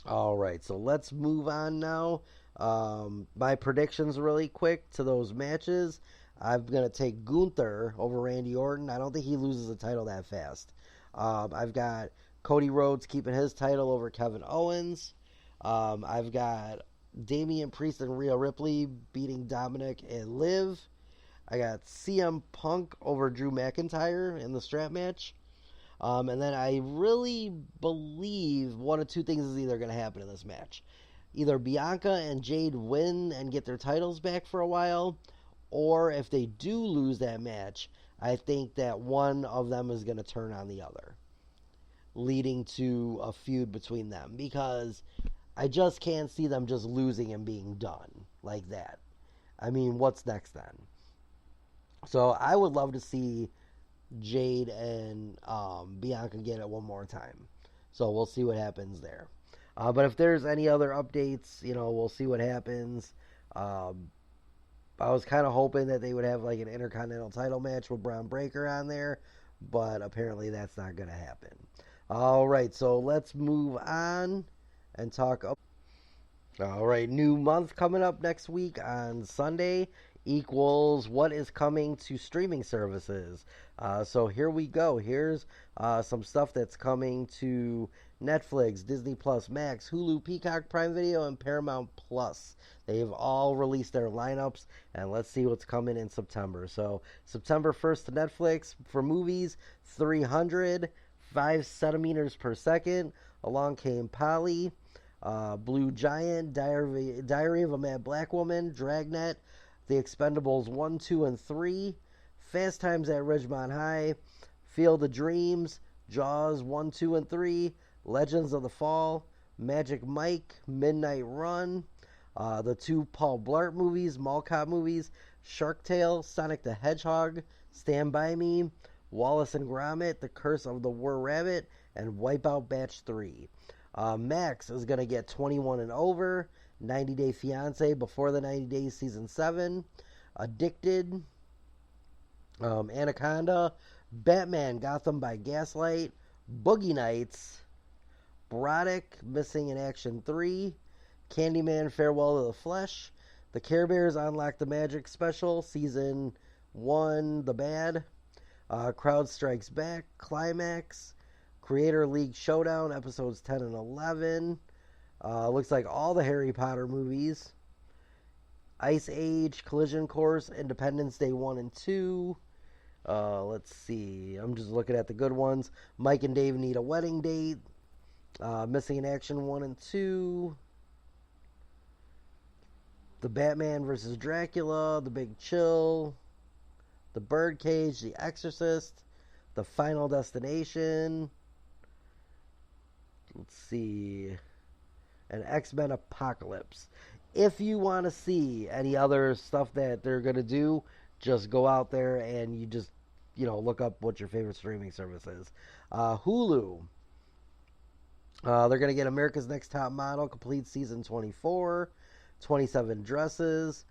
Speaker 2: All right, so let's move on now. My predictions really quick to those matches. I'm going to take Gunther over Randy Orton. I don't think he loses the title that fast. I've got Cody Rhodes keeping his title over Kevin Owens. I've got Damian Priest and Rhea Ripley beating Dominic and Liv. I got CM Punk over Drew McIntyre in the strap match. And then I really believe one of 2 things is either going to happen in this match. Either Bianca and Jade win and get their titles back for a while, or if they do lose that match, I think that one of them is going to turn on the other, leading to a feud between them. Because I just can't see them just losing and being done like that. I mean, what's next then? So I would love to see Jade and Bianca get it one more time. So we'll see what happens there. But if there's any other updates, we'll see what happens. Um, I was kind of hoping that they would have like an Intercontinental title match with Braun Breaker on there, but apparently that's not going to happen. All right, so let's move on and talk. All right, new month coming up next week on Sunday equals what is coming to streaming services. So here we go. Here's some stuff that's coming to Netflix, Disney Plus, Max, Hulu, Peacock, Prime Video, and Paramount Plus. They've all released their lineups, and let's see what's coming in September. So September 1st to Netflix for movies, 300, 5 centimeters per second. Along Came Polly. Blue Giant, Diary of a Mad Black Woman, Dragnet, The Expendables 1, 2, and 3, Fast Times at Ridgemont High, Field of Dreams, Jaws 1, 2, and 3, Legends of the Fall, Magic Mike, Midnight Run, the two Paul Blart movies, Mall Cop movies, Shark Tale, Sonic the Hedgehog, Stand By Me, Wallace and Gromit, The Curse of the Were Rabbit, and Wipeout Batch 3. Max is going to get 21 and over, 90 Day Fiancé, Before the 90 Days Season 7, Addicted, Anaconda, Batman Gotham by Gaslight, Boogie Nights, Broderick Missing in Action 3, Candyman Farewell to the Flesh, The Care Bears Unlock the Magic Special, Season 1, The Bad, Crowd Strikes Back, Climax, Creator League Showdown, episodes 10 and 11. Looks like all the Harry Potter movies. Ice Age, Collision Course, Independence Day 1 and 2. Let's see. I'm just looking at the good ones. Mike and Dave Need a Wedding Date. Missing in Action 1 and 2. The Batman vs. Dracula, The Big Chill. The Birdcage, The Exorcist. The Final Destination. Let's see. An X-Men Apocalypse. If you want to see any other stuff that they're going to do, just go out there and you just, look up what your favorite streaming service is. Hulu. They're going to get America's Next Top Model, complete season 24. 27 Dresses.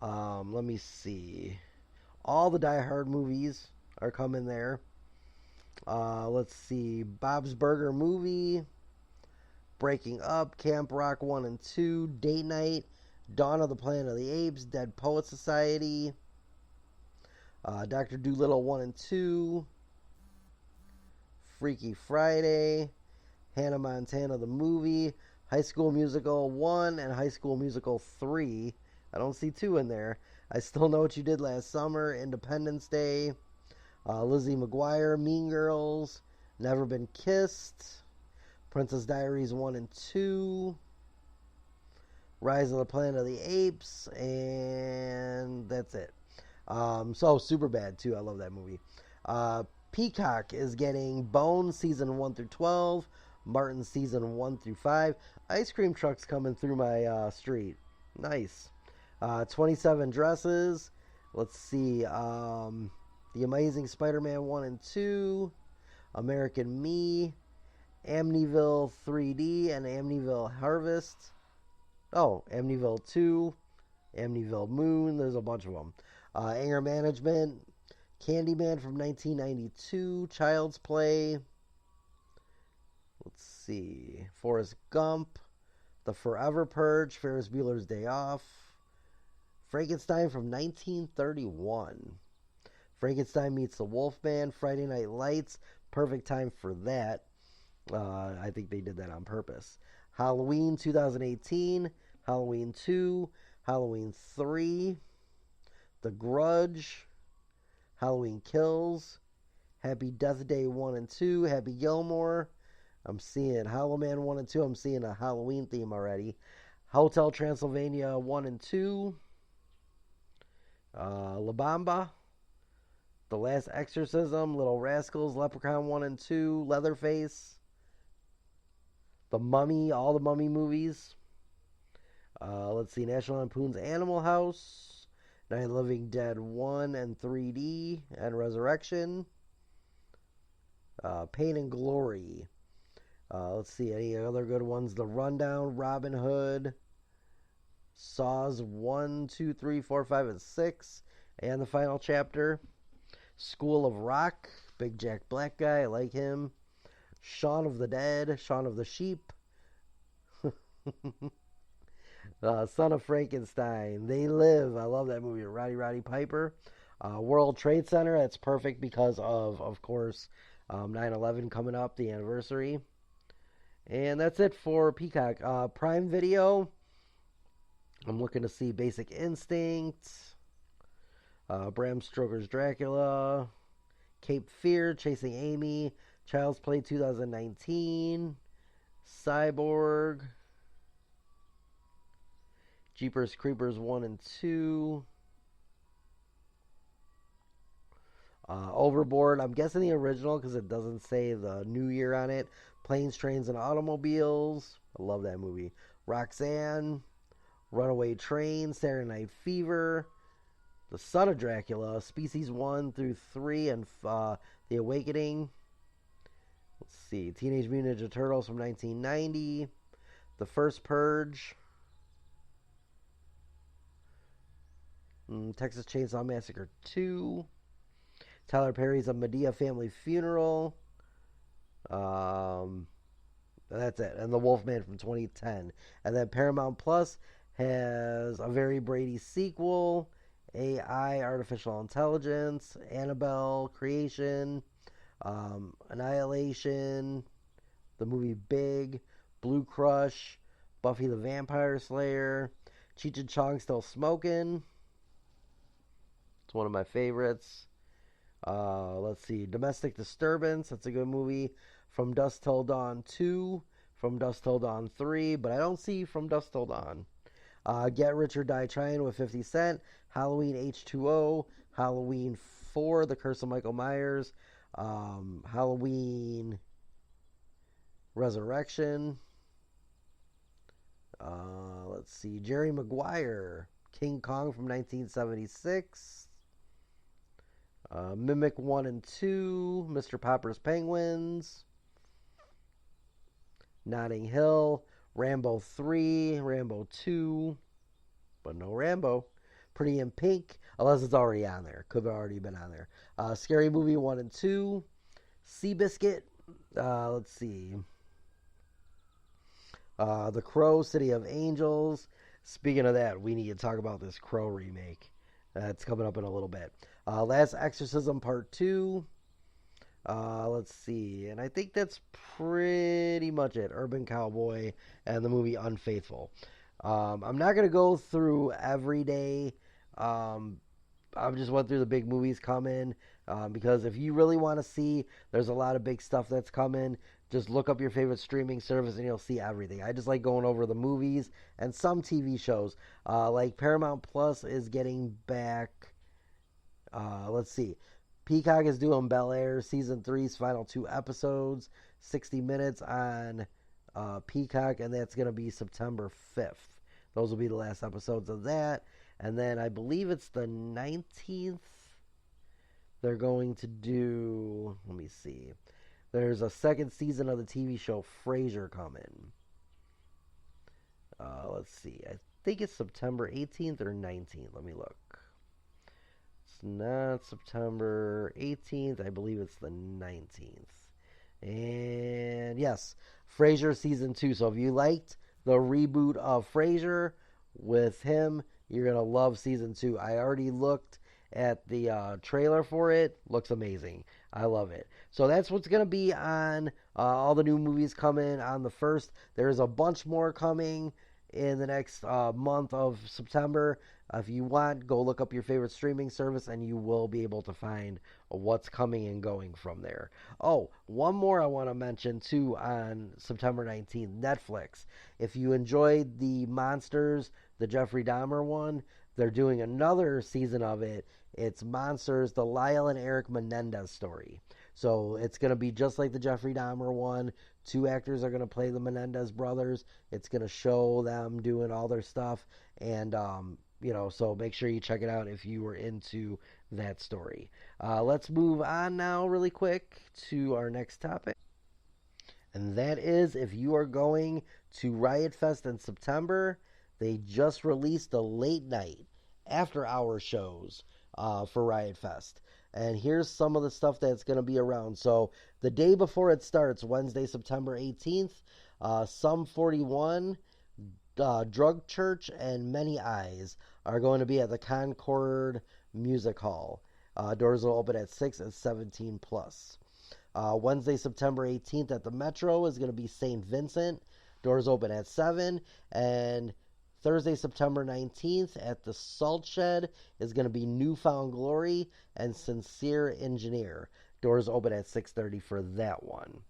Speaker 2: Let me see. All the Die Hard movies are coming there. Let's see. Bob's Burger Movie. Breaking Up, Camp Rock 1 and 2, Date Night, Dawn of the Planet of the Apes, Dead Poet Society, Dr. Dolittle 1 and 2, Freaky Friday, Hannah Montana the Movie, High School Musical 1 and High School Musical 3. I don't see 2 in there. I Still Know What You Did Last Summer, Independence Day, Lizzie McGuire, Mean Girls, Never Been Kissed, Princess Diaries 1 and 2, Rise of the Planet of the Apes, and that's it. So Superbad too. I love that movie. Peacock is getting Bone season 1 through 12, Martin season 1 through 5. Ice cream trucks coming through my street. Nice. 27 Dresses. Let's see. The Amazing Spider-Man 1 and 2, American Me, Amityville 3D and Amityville Harvest. Oh, Amityville 2, Amityville Moon. There's a bunch of them. Anger Management, Candyman from 1992, Child's Play. Let's see. Forrest Gump, The Forever Purge, Ferris Bueller's Day Off, Frankenstein from 1931. Frankenstein Meets the Wolfman, Friday Night Lights, perfect time for that. I think they did that on purpose. Halloween 2018, Halloween 2, Halloween 3, The Grudge, Halloween Kills, Happy Death Day 1 and 2, Happy Gilmore. I'm seeing Hollow Man 1 and 2. I'm seeing a Halloween theme already. Hotel Transylvania 1 and 2, La Bamba, The Last Exorcism, Little Rascals, Leprechaun 1 and 2, Leatherface, The Mummy, all the Mummy movies. Let's see, National Lampoon's Animal House, Night of the Living Dead 1 and 3D, and Resurrection. Pain and Glory. Let's see, any other good ones? The Rundown, Robin Hood, Saws 1, 2, 3, 4, 5, and 6, and the final chapter. School of Rock, Big Jack Black guy, I like him. Shaun of the Dead, Shaun of the Sheep. Son of Frankenstein, They Live, I love that movie, Roddy Piper. World Trade Center, that's perfect because of course, 9/11 coming up, the anniversary. And that's it for Peacock. Prime Video, I'm looking to see Basic Instinct, Bram Stoker's Dracula, Cape Fear, Chasing Amy, Child's Play 2019, Cyborg, Jeepers Creepers 1 and 2, Overboard, I'm guessing the original because it doesn't say the new year on it. Planes, Trains, and Automobiles, I love that movie. Roxanne, Runaway Train, Saturday Night Fever, The Son of Dracula, Species 1 through 3, and The Awakening. Let's see, Teenage Mutant Ninja Turtles from 1990, The First Purge, Texas Chainsaw Massacre 2, Tyler Perry's A Medea Family Funeral, that's it, and The Wolfman from 2010. And then Paramount Plus has A Very Brady Sequel, AI, Artificial Intelligence, Annabelle, Creation, Annihilation, the movie Big, Blue Crush, Buffy the Vampire Slayer, Cheech and Chong Still Smoking. It's one of my favorites. Let's see, Domestic Disturbance, that's a good movie. From Dusk Till Dawn 2, From Dusk Till Dawn 3, but I don't see From Dusk Till Dawn. Get Rich or Die Trying with 50 Cent, Halloween H2O, Halloween 4, The Curse of Michael Myers, Halloween Resurrection. Let's see, Jerry Maguire, King Kong from 1976. Mimic 1 and 2, Mr. Popper's Penguins, Notting Hill, Rambo 3, Rambo 2, but no Rambo. Pretty in Pink, unless it's already on there. Could have already been on there. Scary Movie 1 and 2, Seabiscuit, let's see, The Crow, City of Angels. Speaking of that, we need to talk about this Crow remake. That's coming up in a little bit. Last Exorcism Part 2. Let's see. And I think that's pretty much it. Urban Cowboy and the movie Unfaithful. I'm not going to go through every day. I just went through the big movies coming. Because if you really want to see, there's a lot of big stuff that's coming. Just look up your favorite streaming service and you'll see everything. I just like going over the movies and some TV shows. Like Paramount Plus is getting back. Let's see. Peacock is doing Bel Air Season 3's final 2 episodes. 60 minutes on Peacock, and that's going to be September 5th. Those will be the last episodes of that. And then I believe it's the 19th. They're going to do, let me see. There's a second season of the TV show Frasier coming. Let's see. I think it's September 18th or 19th. Let me look. It's not September 18th. I believe it's the 19th. And yes, Frasier Season 2. So if you liked the reboot of Frasier with him, you're going to love Season 2. I already looked at the trailer for it. Looks amazing. I love it. So that's what's going to be on all the new movies coming on the 1st. There's a bunch more coming in the next month of September. If you want, go look up your favorite streaming service and you will be able to find what's coming and going from there. Oh, one more I want to mention too on September 19th, Netflix. If you enjoyed the Monsters, the Jeffrey Dahmer one, they're doing another season of it. It's Monsters, the Lyle and Eric Menendez story. So it's going to be just like the Jeffrey Dahmer one. Two actors are going to play the Menendez brothers. It's going to show them doing all their stuff. And, so make sure you check it out if you were into that story. Let's move on now, really quick, to our next topic. And that is if you are going to Riot Fest in September, they just released the late night after hour shows for Riot Fest. And here's some of the stuff that's going to be around. So the day before it starts, Wednesday, September 18th, Sum 41, Drug Church, and Many Eyes are going to be at the Concord Music Hall. Doors will open at 6 and 17 plus. Wednesday, September 18th at the Metro is going to be St. Vincent. Doors open at 7. And Thursday, September 19th at the Salt Shed is going to be Newfound Glory and Sincere Engineer. Doors open at 6:30 for that one.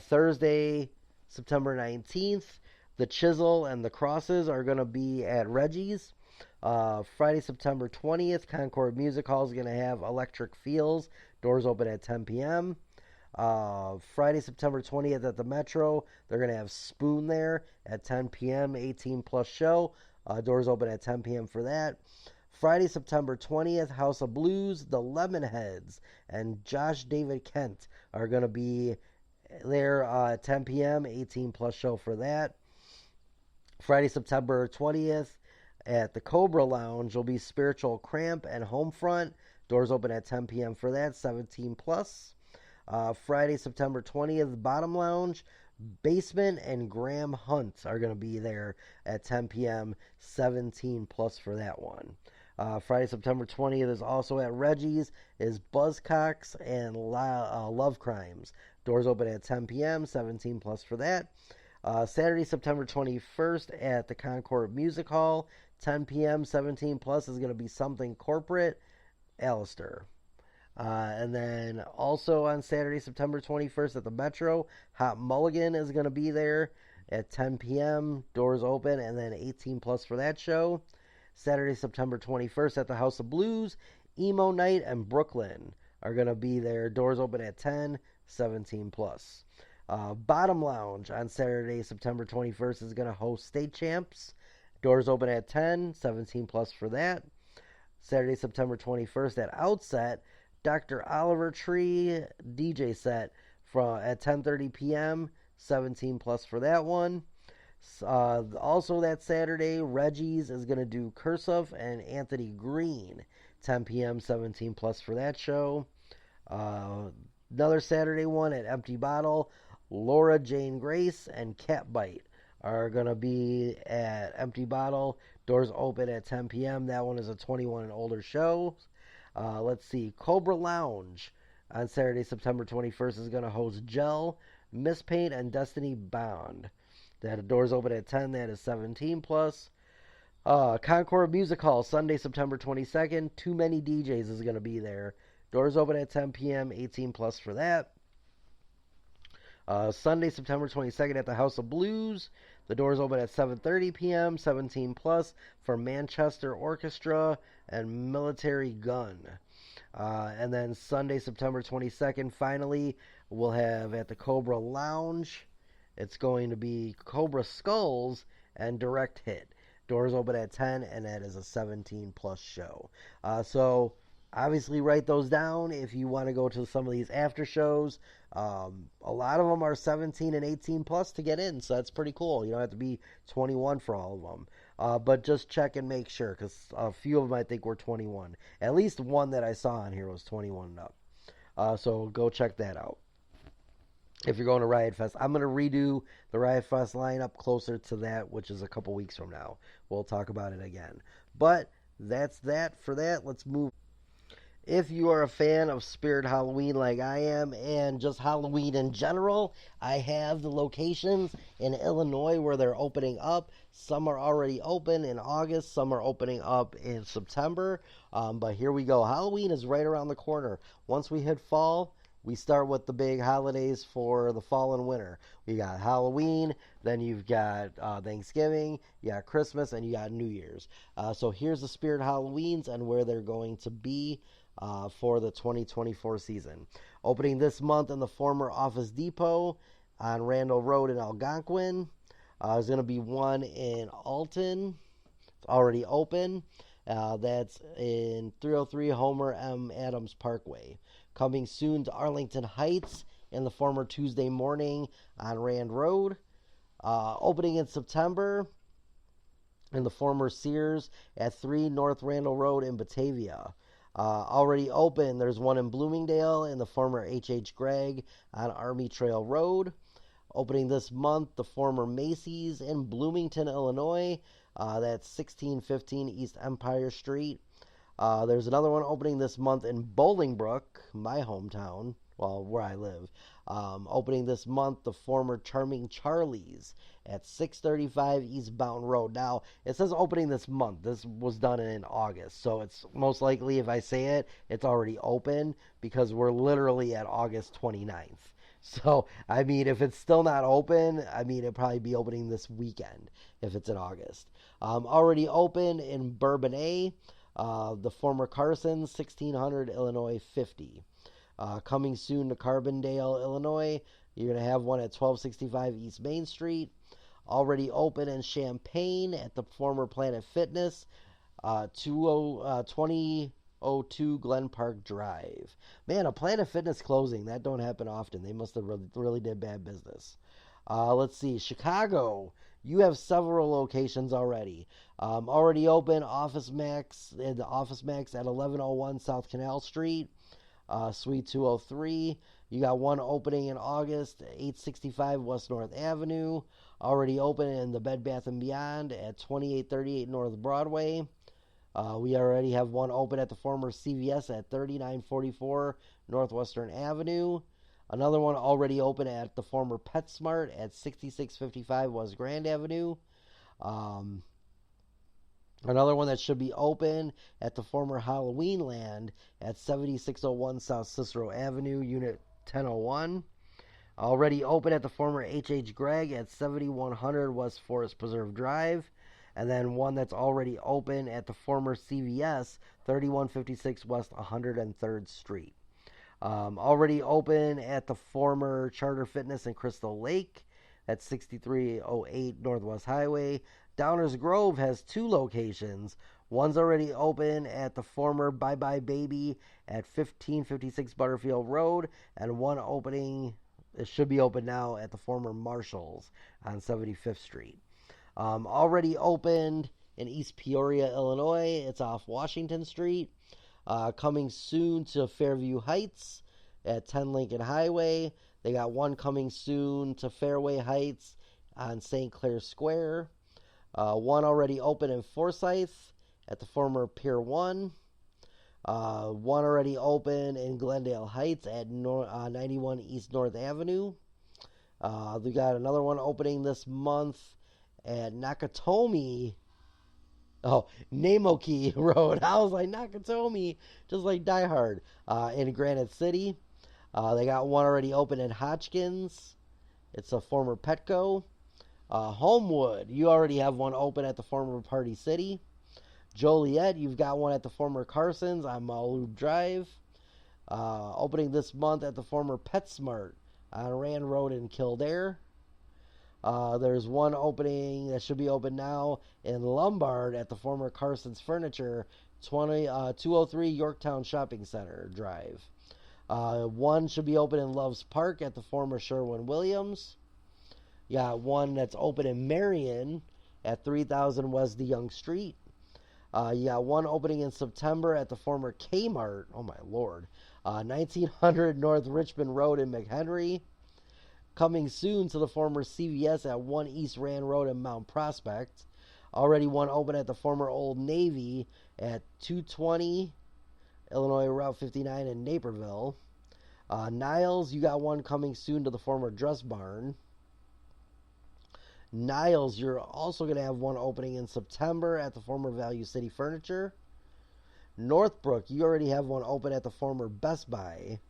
Speaker 2: Thursday, September 19th, the Chisel and the Crosses are going to be at Reggie's. Friday, September 20th, Concord Music Hall is going to have Electric Feels. Doors open at 10 p.m. Friday, September 20th at the Metro, they're going to have Spoon there at 10 p.m., 18 plus show. Doors open at 10 p.m. for that. Friday, September 20th, House of Blues, the Lemonheads, and Josh David Kent are going to be there at 10 p.m., 18 plus show for that. Friday, September 20th, at the Cobra Lounge will be Spiritual Cramp and Homefront. Doors open at 10 p.m. for that, 17 plus. Friday, September 20th, Bottom Lounge, Basement, and Graham Hunt are going to be there at 10 p.m., 17 plus for that one. Friday, September 20th is also at Reggie's, is Buzzcocks and Love Crimes. Doors open at 10 p.m., 17 plus for that. Saturday, September 21st at the Concord Music Hall, 10 p.m., 17 plus is going to be Something Corporate, Alistair. And then also on Saturday, September 21st at the Metro, Hot Mulligan is going to be there at 10 p.m. Doors open, and then 18 plus for that show. Saturday, September 21st at the House of Blues, Emo Night and Brooklyn are going to be there. Doors open at 10, 17 plus. Bottom Lounge on Saturday, September 21st is going to host State Champs. Doors open at 10, 17 plus for that. Saturday, September 21st at Outset, Dr. Oliver Tree DJ set at 10:30 p.m., 17 plus for that one. Also that Saturday, Reggie's is going to do Cursive and Anthony Green, 10 p.m., 17 plus for that show. Another Saturday one at Empty Bottle, Laura Jane Grace and Catbite are going to be at Empty Bottle. Doors open at 10 p.m. That one is a 21 and older show. Let's see. Cobra Lounge on Saturday, September 21st is going to host Gel, Miss Paint, and Destiny Bond. That doors open at 10. That is 17 plus. Concord Music Hall, Sunday, September 22nd. Too Many DJs is going to be there. Doors open at 10 p.m. 18 plus for that. Sunday, September 22nd at the House of Blues. The doors open at 7:30 p.m. 17 plus for Manchester Orchestra and Military Gun. And then Sunday, September 22nd, finally, we'll have at the Cobra Lounge. It's going to be Cobra Skulls and Direct Hit. Doors open at 10, and that is a 17 plus show. So obviously write those down if you want to go to some of these after shows. A lot of them are 17 and 18 plus to get in, so that's pretty cool. You don't have to be 21 for all of them. But just check and make sure, because a few of them I think were 21. At least one that I saw on here was 21 and up. So go check that out. If you're going to Riot Fest, I'm going to redo the Riot Fest lineup closer to that, which is a couple weeks from now. We'll talk about it again. But that's that for that. Let's move. If you are a fan of Spirit Halloween like I am, and just Halloween in general, I have the locations in Illinois where they're opening up. Some are already open in August, some are opening up in September. But here we go. Halloween is right around the corner. Once we hit fall, we start with the big holidays for the fall and winter. We got Halloween, then you've got Thanksgiving, you got Christmas, and you got New Year's. So here's the Spirit Halloweens and where they're going to be for the 2024 season. Opening this month in the former Office Depot on Randall Road in Algonquin. There's going to be one in Alton. It's already open. That's in 303 Homer M. Adams Parkway. Coming soon to Arlington Heights in the former Tuesday Morning on Rand Road. Opening in September in the former Sears at 3 North Randall Road in Batavia. Already open, there's one in Bloomingdale in the former H.H. Gregg on Army Trail Road. Opening this month, the former Macy's in Bloomington, Illinois. That's 1615 East Empire Street. There's another one opening this month in Bolingbrook, my hometown, well, where I live. Opening this month, the former Charming Charlie's at 635 East Mountain Road. Now, it says opening this month. This was done in August, so it's most likely, if I say it, it's already open because we're literally at August 29th. So, I mean, if it's still not open, I mean, it'll probably be opening this weekend if it's in August. Already open in Bourbonnais, the former Carson's, 1600 Illinois 50. Coming soon to Carbondale, Illinois. You're going to have one at 1265 East Main Street. Already open in Champaign at the former Planet Fitness, 2002 Glen Park Drive. Man, a Planet Fitness closing, that don't happen often. They must have really did bad business. Let's see, Chicago. You have several locations already. Already open, Office Max at 1101 South Canal Street. Suite 203. You got one opening in August, 865 West North Avenue. Already open in the Bed Bath & Beyond at 2838 North Broadway. We already have one open at the former CVS at 3944 Northwestern Avenue. Another one already open at the former PetSmart at 6655 West Grand Avenue. Another one that should be open at the former Halloween Land at 7601 South Cicero Avenue, Unit 1001. Already open at the former H.H. Gregg at 7100 West Forest Preserve Drive. And then one that's already open at the former CVS, 3156 West 103rd Street. Already open at the former Charter Fitness in Crystal Lake at 6308 Northwest Highway. Downers Grove has two locations. One's already open at the former Bye Bye Baby at 1556 Butterfield Road, and one opening, it should be open now, at the former Marshalls on 75th Street. Already opened in East Peoria, Illinois. It's off Washington Street. Coming soon to Fairview Heights at 10 Lincoln Highway. They got one coming soon to Fairway Heights on St. Clair Square. One already open in Forsyth at the former Pier 1. One already open in Glendale Heights at 91 East North Avenue. We got another one opening this month at Nakatomi. Namoki Road. I was like, Nakatomi, just like Die Hard, in Granite City. They got one already open in Hotchkins. It's a former Petco. Homewood, you already have one open at the former Party City. Joliet, you've got one at the former Carson's on Maloob Drive. Opening this month at the former PetSmart on Rand Road in Kildare. There's one opening that should be open now in Lombard at the former Carson's Furniture, 203 Yorktown Shopping Center Drive. One should be open in Loves Park at the former Sherwin-Williams. You got one that's open in Marion at 3000 West DeYoung Street. You got one opening in September at the former Kmart. Oh, my Lord. 1900 North Richmond Road in McHenry. Coming soon to the former CVS at 1 East Rand Road in Mount Prospect. Already one open at the former Old Navy at 220 Illinois Route 59 in Naperville. Niles, you got one coming soon to the former Dress Barn. Niles, you're also going to have one opening in September at the former Value City Furniture. Northbrook, you already have one open at the former Best Buy.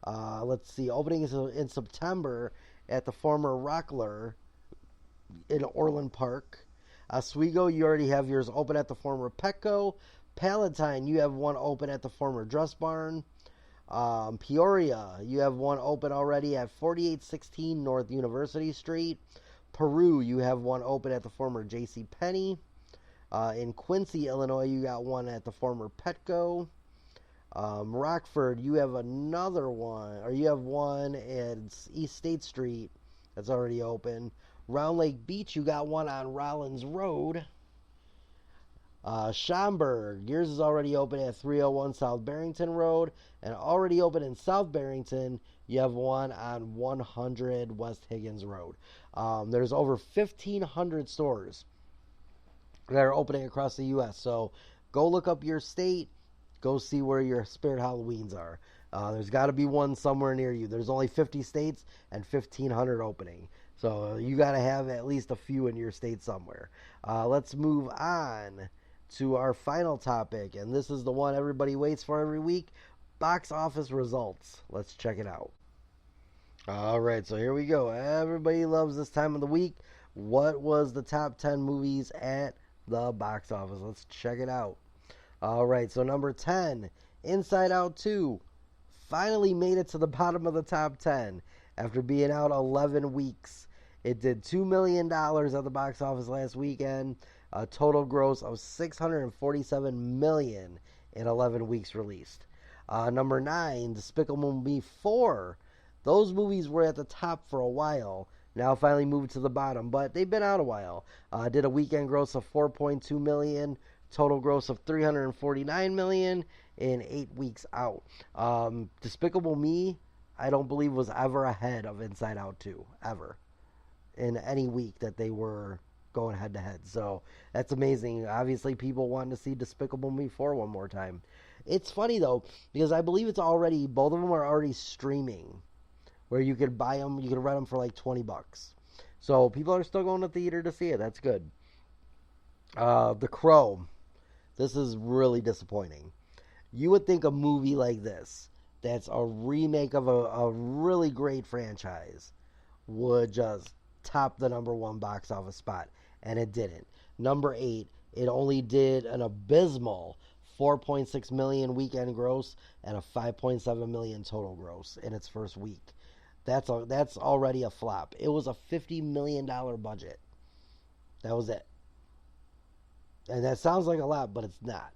Speaker 2: Let's see, opening is in September at the former Rockler in Orland Park. Oswego, you already have yours open at the former Petco. Palatine, you have one open at the former Dress Barn. Peoria, you have one open already at 4816 North University Street. Peru, you have one open at the former J.C. Penney. In Quincy, Illinois, you got one at the former Petco. Rockford, you have another one, or you have one at East State Street that's already open. Round Lake Beach, you got one on Rollins Road. Schaumburg, yours is already open at 301 South Barrington Road, and already open in South Barrington, you have one on 100 West Higgins Road. There's over 1,500 stores that are opening across the U.S., so go look up your state. Go see where your Spirit Halloweens are. There's got to be one somewhere near you. There's only 50 states and 1,500 opening. So you got to have at least a few in your state somewhere. Let's move on to our final topic. And this is the one everybody waits for every week. Box office results. Let's check it out. All right, so here we go. Everybody loves this time of the week. What was the top 10 movies at the box office? Let's check it out. All right, so number 10, Inside Out 2, finally made it to the bottom of the top 10 after being out 11 weeks. It did $2 million at the box office last weekend, a total gross of $647 million in 11 weeks released. Number 9, Despicable Me 4. Those movies were at the top for a while, now finally moved to the bottom, but they've been out a while. Did a weekend gross of $4.2 million. Total gross of $349 million in 8 weeks out. Despicable Me, I don't believe was ever ahead of Inside Out 2, ever, in any week that they were going head to head. So that's amazing. Obviously, people want to see Despicable Me 4 one more time. It's funny though, because I believe both of them are already streaming, where you could buy them, you could rent them for like $20. So people are still going to theater to see it. That's good. The Crow. This is really disappointing. You would think a movie like this, that's a remake of a really great franchise, would just top the number 1 box office spot, and it didn't. Number 8, it only did an abysmal $4.6 million weekend gross and a $5.7 million total gross in its first week. That's already a flop. It was a $50 million budget. That was it. And that sounds like a lot, but it's not.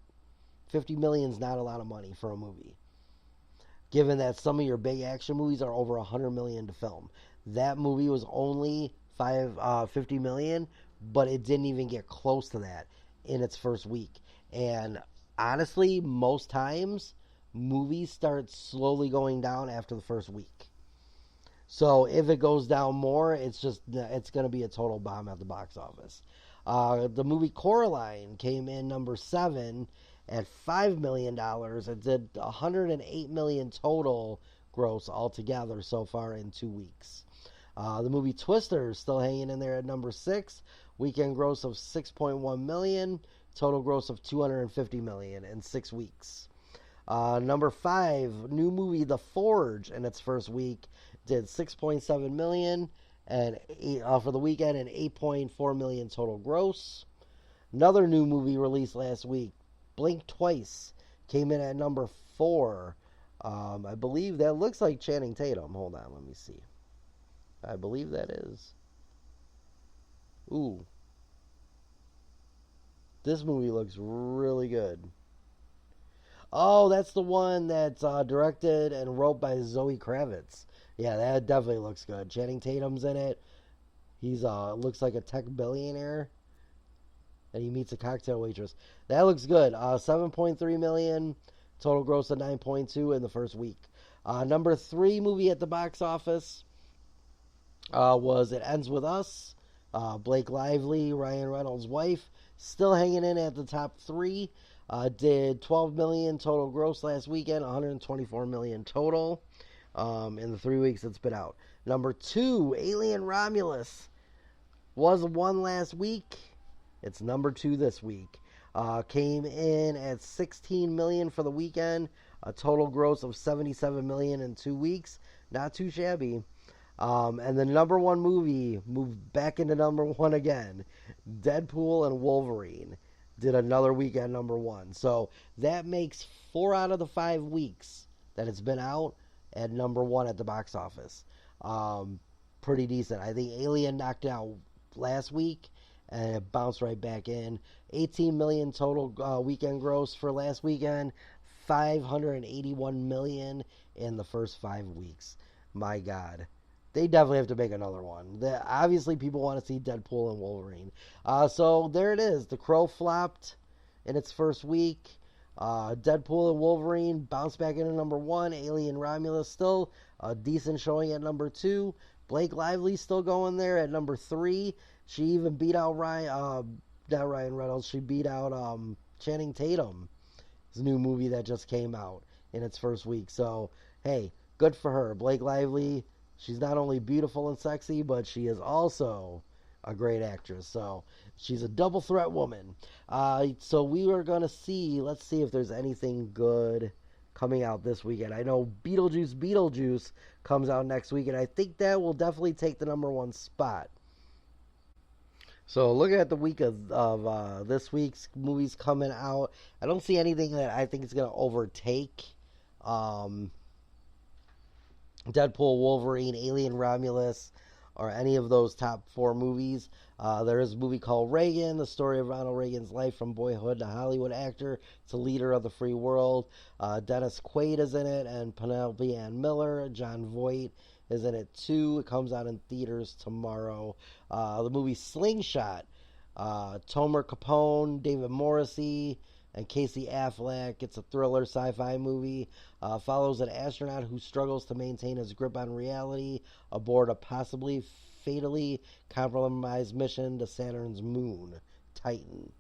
Speaker 2: $50 million is not a lot of money for a movie, given that some of your big action movies are over $100 million to film. That movie was only $50 million, but it didn't even get close to that in its first week. And honestly, most times, movies start slowly going down after the first week. So if it goes down more, it's going to be a total bomb at the box office. The movie Coraline came in number 7 at $5 million. It did $108 million total gross altogether so far in 2 weeks. The movie Twister is still hanging in there at number 6. Weekend gross of $6.1 million. Total gross of $250 million in 6 weeks. Number 5, new movie The Forge in its first week did $6.7 million and for the weekend and $8.4 million total gross. Another new movie released last week, Blink Twice, came in at number 4. I believe that looks like Channing Tatum. Hold on, let me see. I believe that is. Ooh. This movie looks really good. Oh, that's the one that's directed and wrote by Zoe Kravitz. Yeah, that definitely looks good. Channing Tatum's in it. He's looks like a tech billionaire, and he meets a cocktail waitress. That looks good. $7.3 million, total gross of $9.2 in the first week. Number 3 movie at the box office was It Ends With Us. Blake Lively, Ryan Reynolds' wife, still hanging in at the top 3. Did $12 million total gross last weekend, $124 million total in the 3 weeks it's been out. Number 2, Alien Romulus, was 1 last week. It's number 2 this week. Came in at $16 million for the weekend, a total gross of $77 million in 2 weeks. Not too shabby. And the number 1 movie moved back into number 1 again. Deadpool and Wolverine did another weekend number 1. So that makes 4 out of the 5 weeks that it's been out, at number one at the box office. Pretty decent. I think Alien knocked it out last week, and it bounced right back in. 18 million total weekend gross for last weekend. 581 million in the first 5 weeks. My God. They definitely have to make another one. Obviously, people want to see Deadpool and Wolverine. So there it is. The Crow flopped in its first week. Deadpool and Wolverine bounced back into number one. Alien Romulus still a decent showing at number two. Blake Lively still going there at number three. She even beat out not Ryan Reynolds. She beat out Channing Tatum. His new movie that just came out in its first week. So hey, good for her. Blake Lively. She's not only beautiful and sexy, but she is also a great actress. So she's a double threat woman. So we are going to see, let's see if there's anything good coming out this weekend. I know Beetlejuice comes out next week, and I think that will definitely take the number one spot. So looking at the week of this week's movies coming out, I don't see anything that I think is going to overtake Deadpool, Wolverine, Alien Romulus, or any of those top four movies. There is a movie called Reagan, the story of Ronald Reagan's life from boyhood to Hollywood actor to leader of the free world. Dennis Quaid is in it, and Penelope Ann Miller. John Voight is in it too. It comes out in theaters tomorrow. The movie Slingshot, Tomer Capone, David Morrissey, and Casey Affleck. It's a thriller sci-fi movie. Follows an astronaut who struggles to maintain his grip on reality aboard a possibly fatally compromised mission to Saturn's moon, Titan.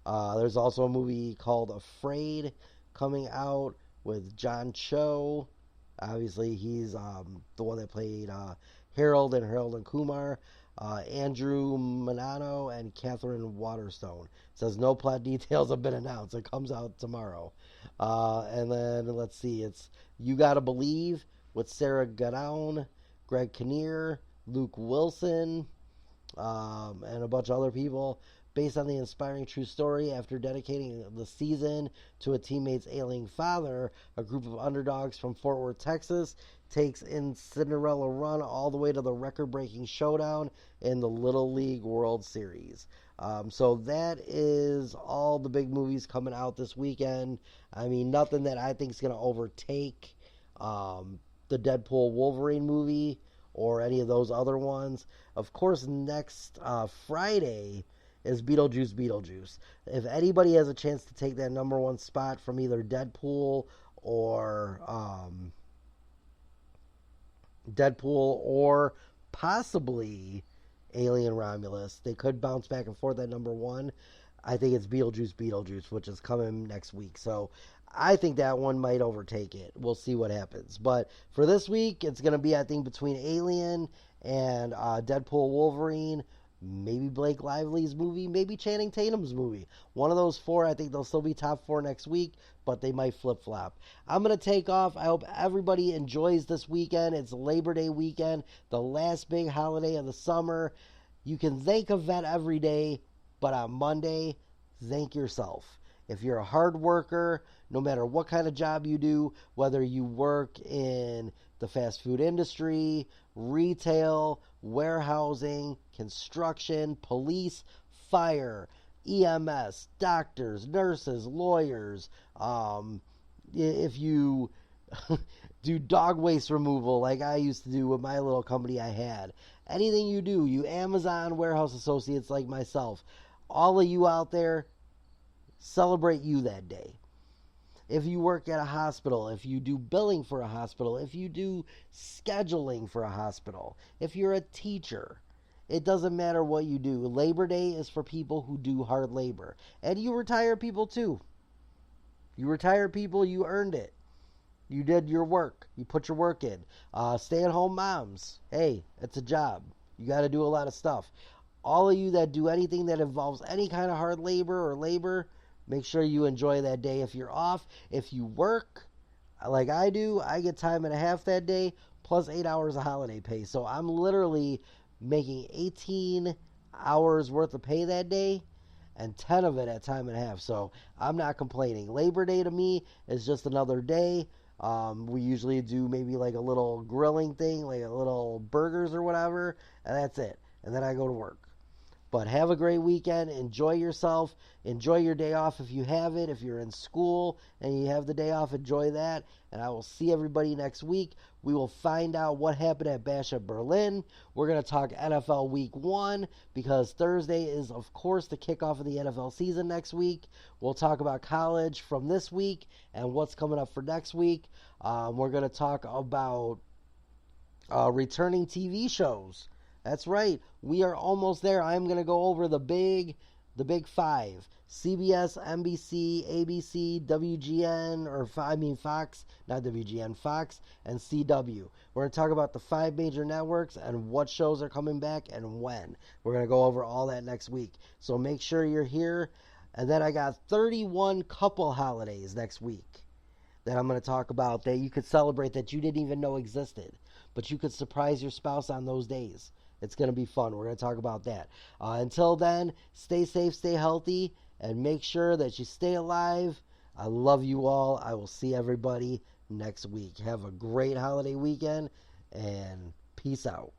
Speaker 2: There's also a movie called Afraid coming out with John Cho. Obviously, he's the one that played Harold in Harold and Kumar. Andrew Manano and Catherine Waterstone. It says no plot details have been announced. It comes out tomorrow. And then let's see, it's You Gotta Believe with Sarah Gadon, Greg Kinnear, Luke Wilson, and a bunch of other people. Based on the inspiring true story, after dedicating the season to a teammate's ailing father, a group of underdogs from Fort Worth, Texas, takes in Cinderella run all the way to the record-breaking showdown in the Little League World Series. So that is all the big movies coming out this weekend. I mean, nothing that I think is going to overtake the Deadpool Wolverine movie or any of those other ones. Of course, next Friday is Beetlejuice. If anybody has a chance to take that number one spot from either Deadpool or possibly Alien Romulus, they could bounce back and forth at number one. I think it's Beetlejuice, which is coming next week. So I think that one might overtake it. We'll see what happens. But for this week, it's going to be, I think, between Alien and Deadpool Wolverine. Maybe Blake Lively's movie, maybe Channing Tatum's movie. One of those four, I think they'll still be top four next week, but they might flip-flop. I'm going to take off. I hope everybody enjoys this weekend. It's Labor Day weekend, the last big holiday of the summer. You can thank a vet every day, but on Monday, thank yourself. If you're a hard worker, no matter what kind of job you do, whether you work in the fast food industry, retail, warehousing, construction, police, fire, EMS, doctors, nurses, lawyers, if you do dog waste removal like I used to do with my little company I had, anything you do, you Amazon warehouse associates like myself, all of you out there, celebrate you that day. If you work at a hospital, if you do billing for a hospital, if you do scheduling for a hospital, if you're a teacher, it doesn't matter what you do. Labor Day is for people who do hard labor. And you retired people too. You retired people, you earned it. You did your work. You put your work in. Stay-at-home moms, hey, it's a job. You got to do a lot of stuff. All of you that do anything that involves any kind of hard labor or labor, make sure you enjoy that day. If you're off, if you work like I do, I get time and a half that day plus 8 hours of holiday pay. So I'm literally making 18 hours worth of pay that day and 10 of it at time and a half. So I'm not complaining. Labor Day to me is just another day. We usually do maybe like a little grilling thing, like a little burgers or whatever, and that's it. And then I go to work. But have a great weekend. Enjoy yourself. Enjoy your day off if you have it. If you're in school and you have the day off, enjoy that. And I will see everybody next week. We will find out what happened at Bash at Berlin. We're going to talk NFL Week 1 because Thursday is, of course, the kickoff of the NFL season next week. We'll talk about college from this week and what's coming up for next week. We're going to talk about returning TV shows. That's right. We are almost there. I'm going to go over the big five. CBS, NBC, ABC, WGN, Fox, not WGN, Fox, and CW. We're going to talk about the 5 major networks and what shows are coming back and when. We're going to go over all that next week. So make sure you're here. And then I got 31 couple holidays next week that I'm going to talk about that you could celebrate that you didn't even know existed. But you could surprise your spouse on those days. It's going to be fun. We're going to talk about that. Until then, stay safe, stay healthy, and make sure that you stay alive. I love you all. I will see everybody next week. Have a great holiday weekend, and peace out.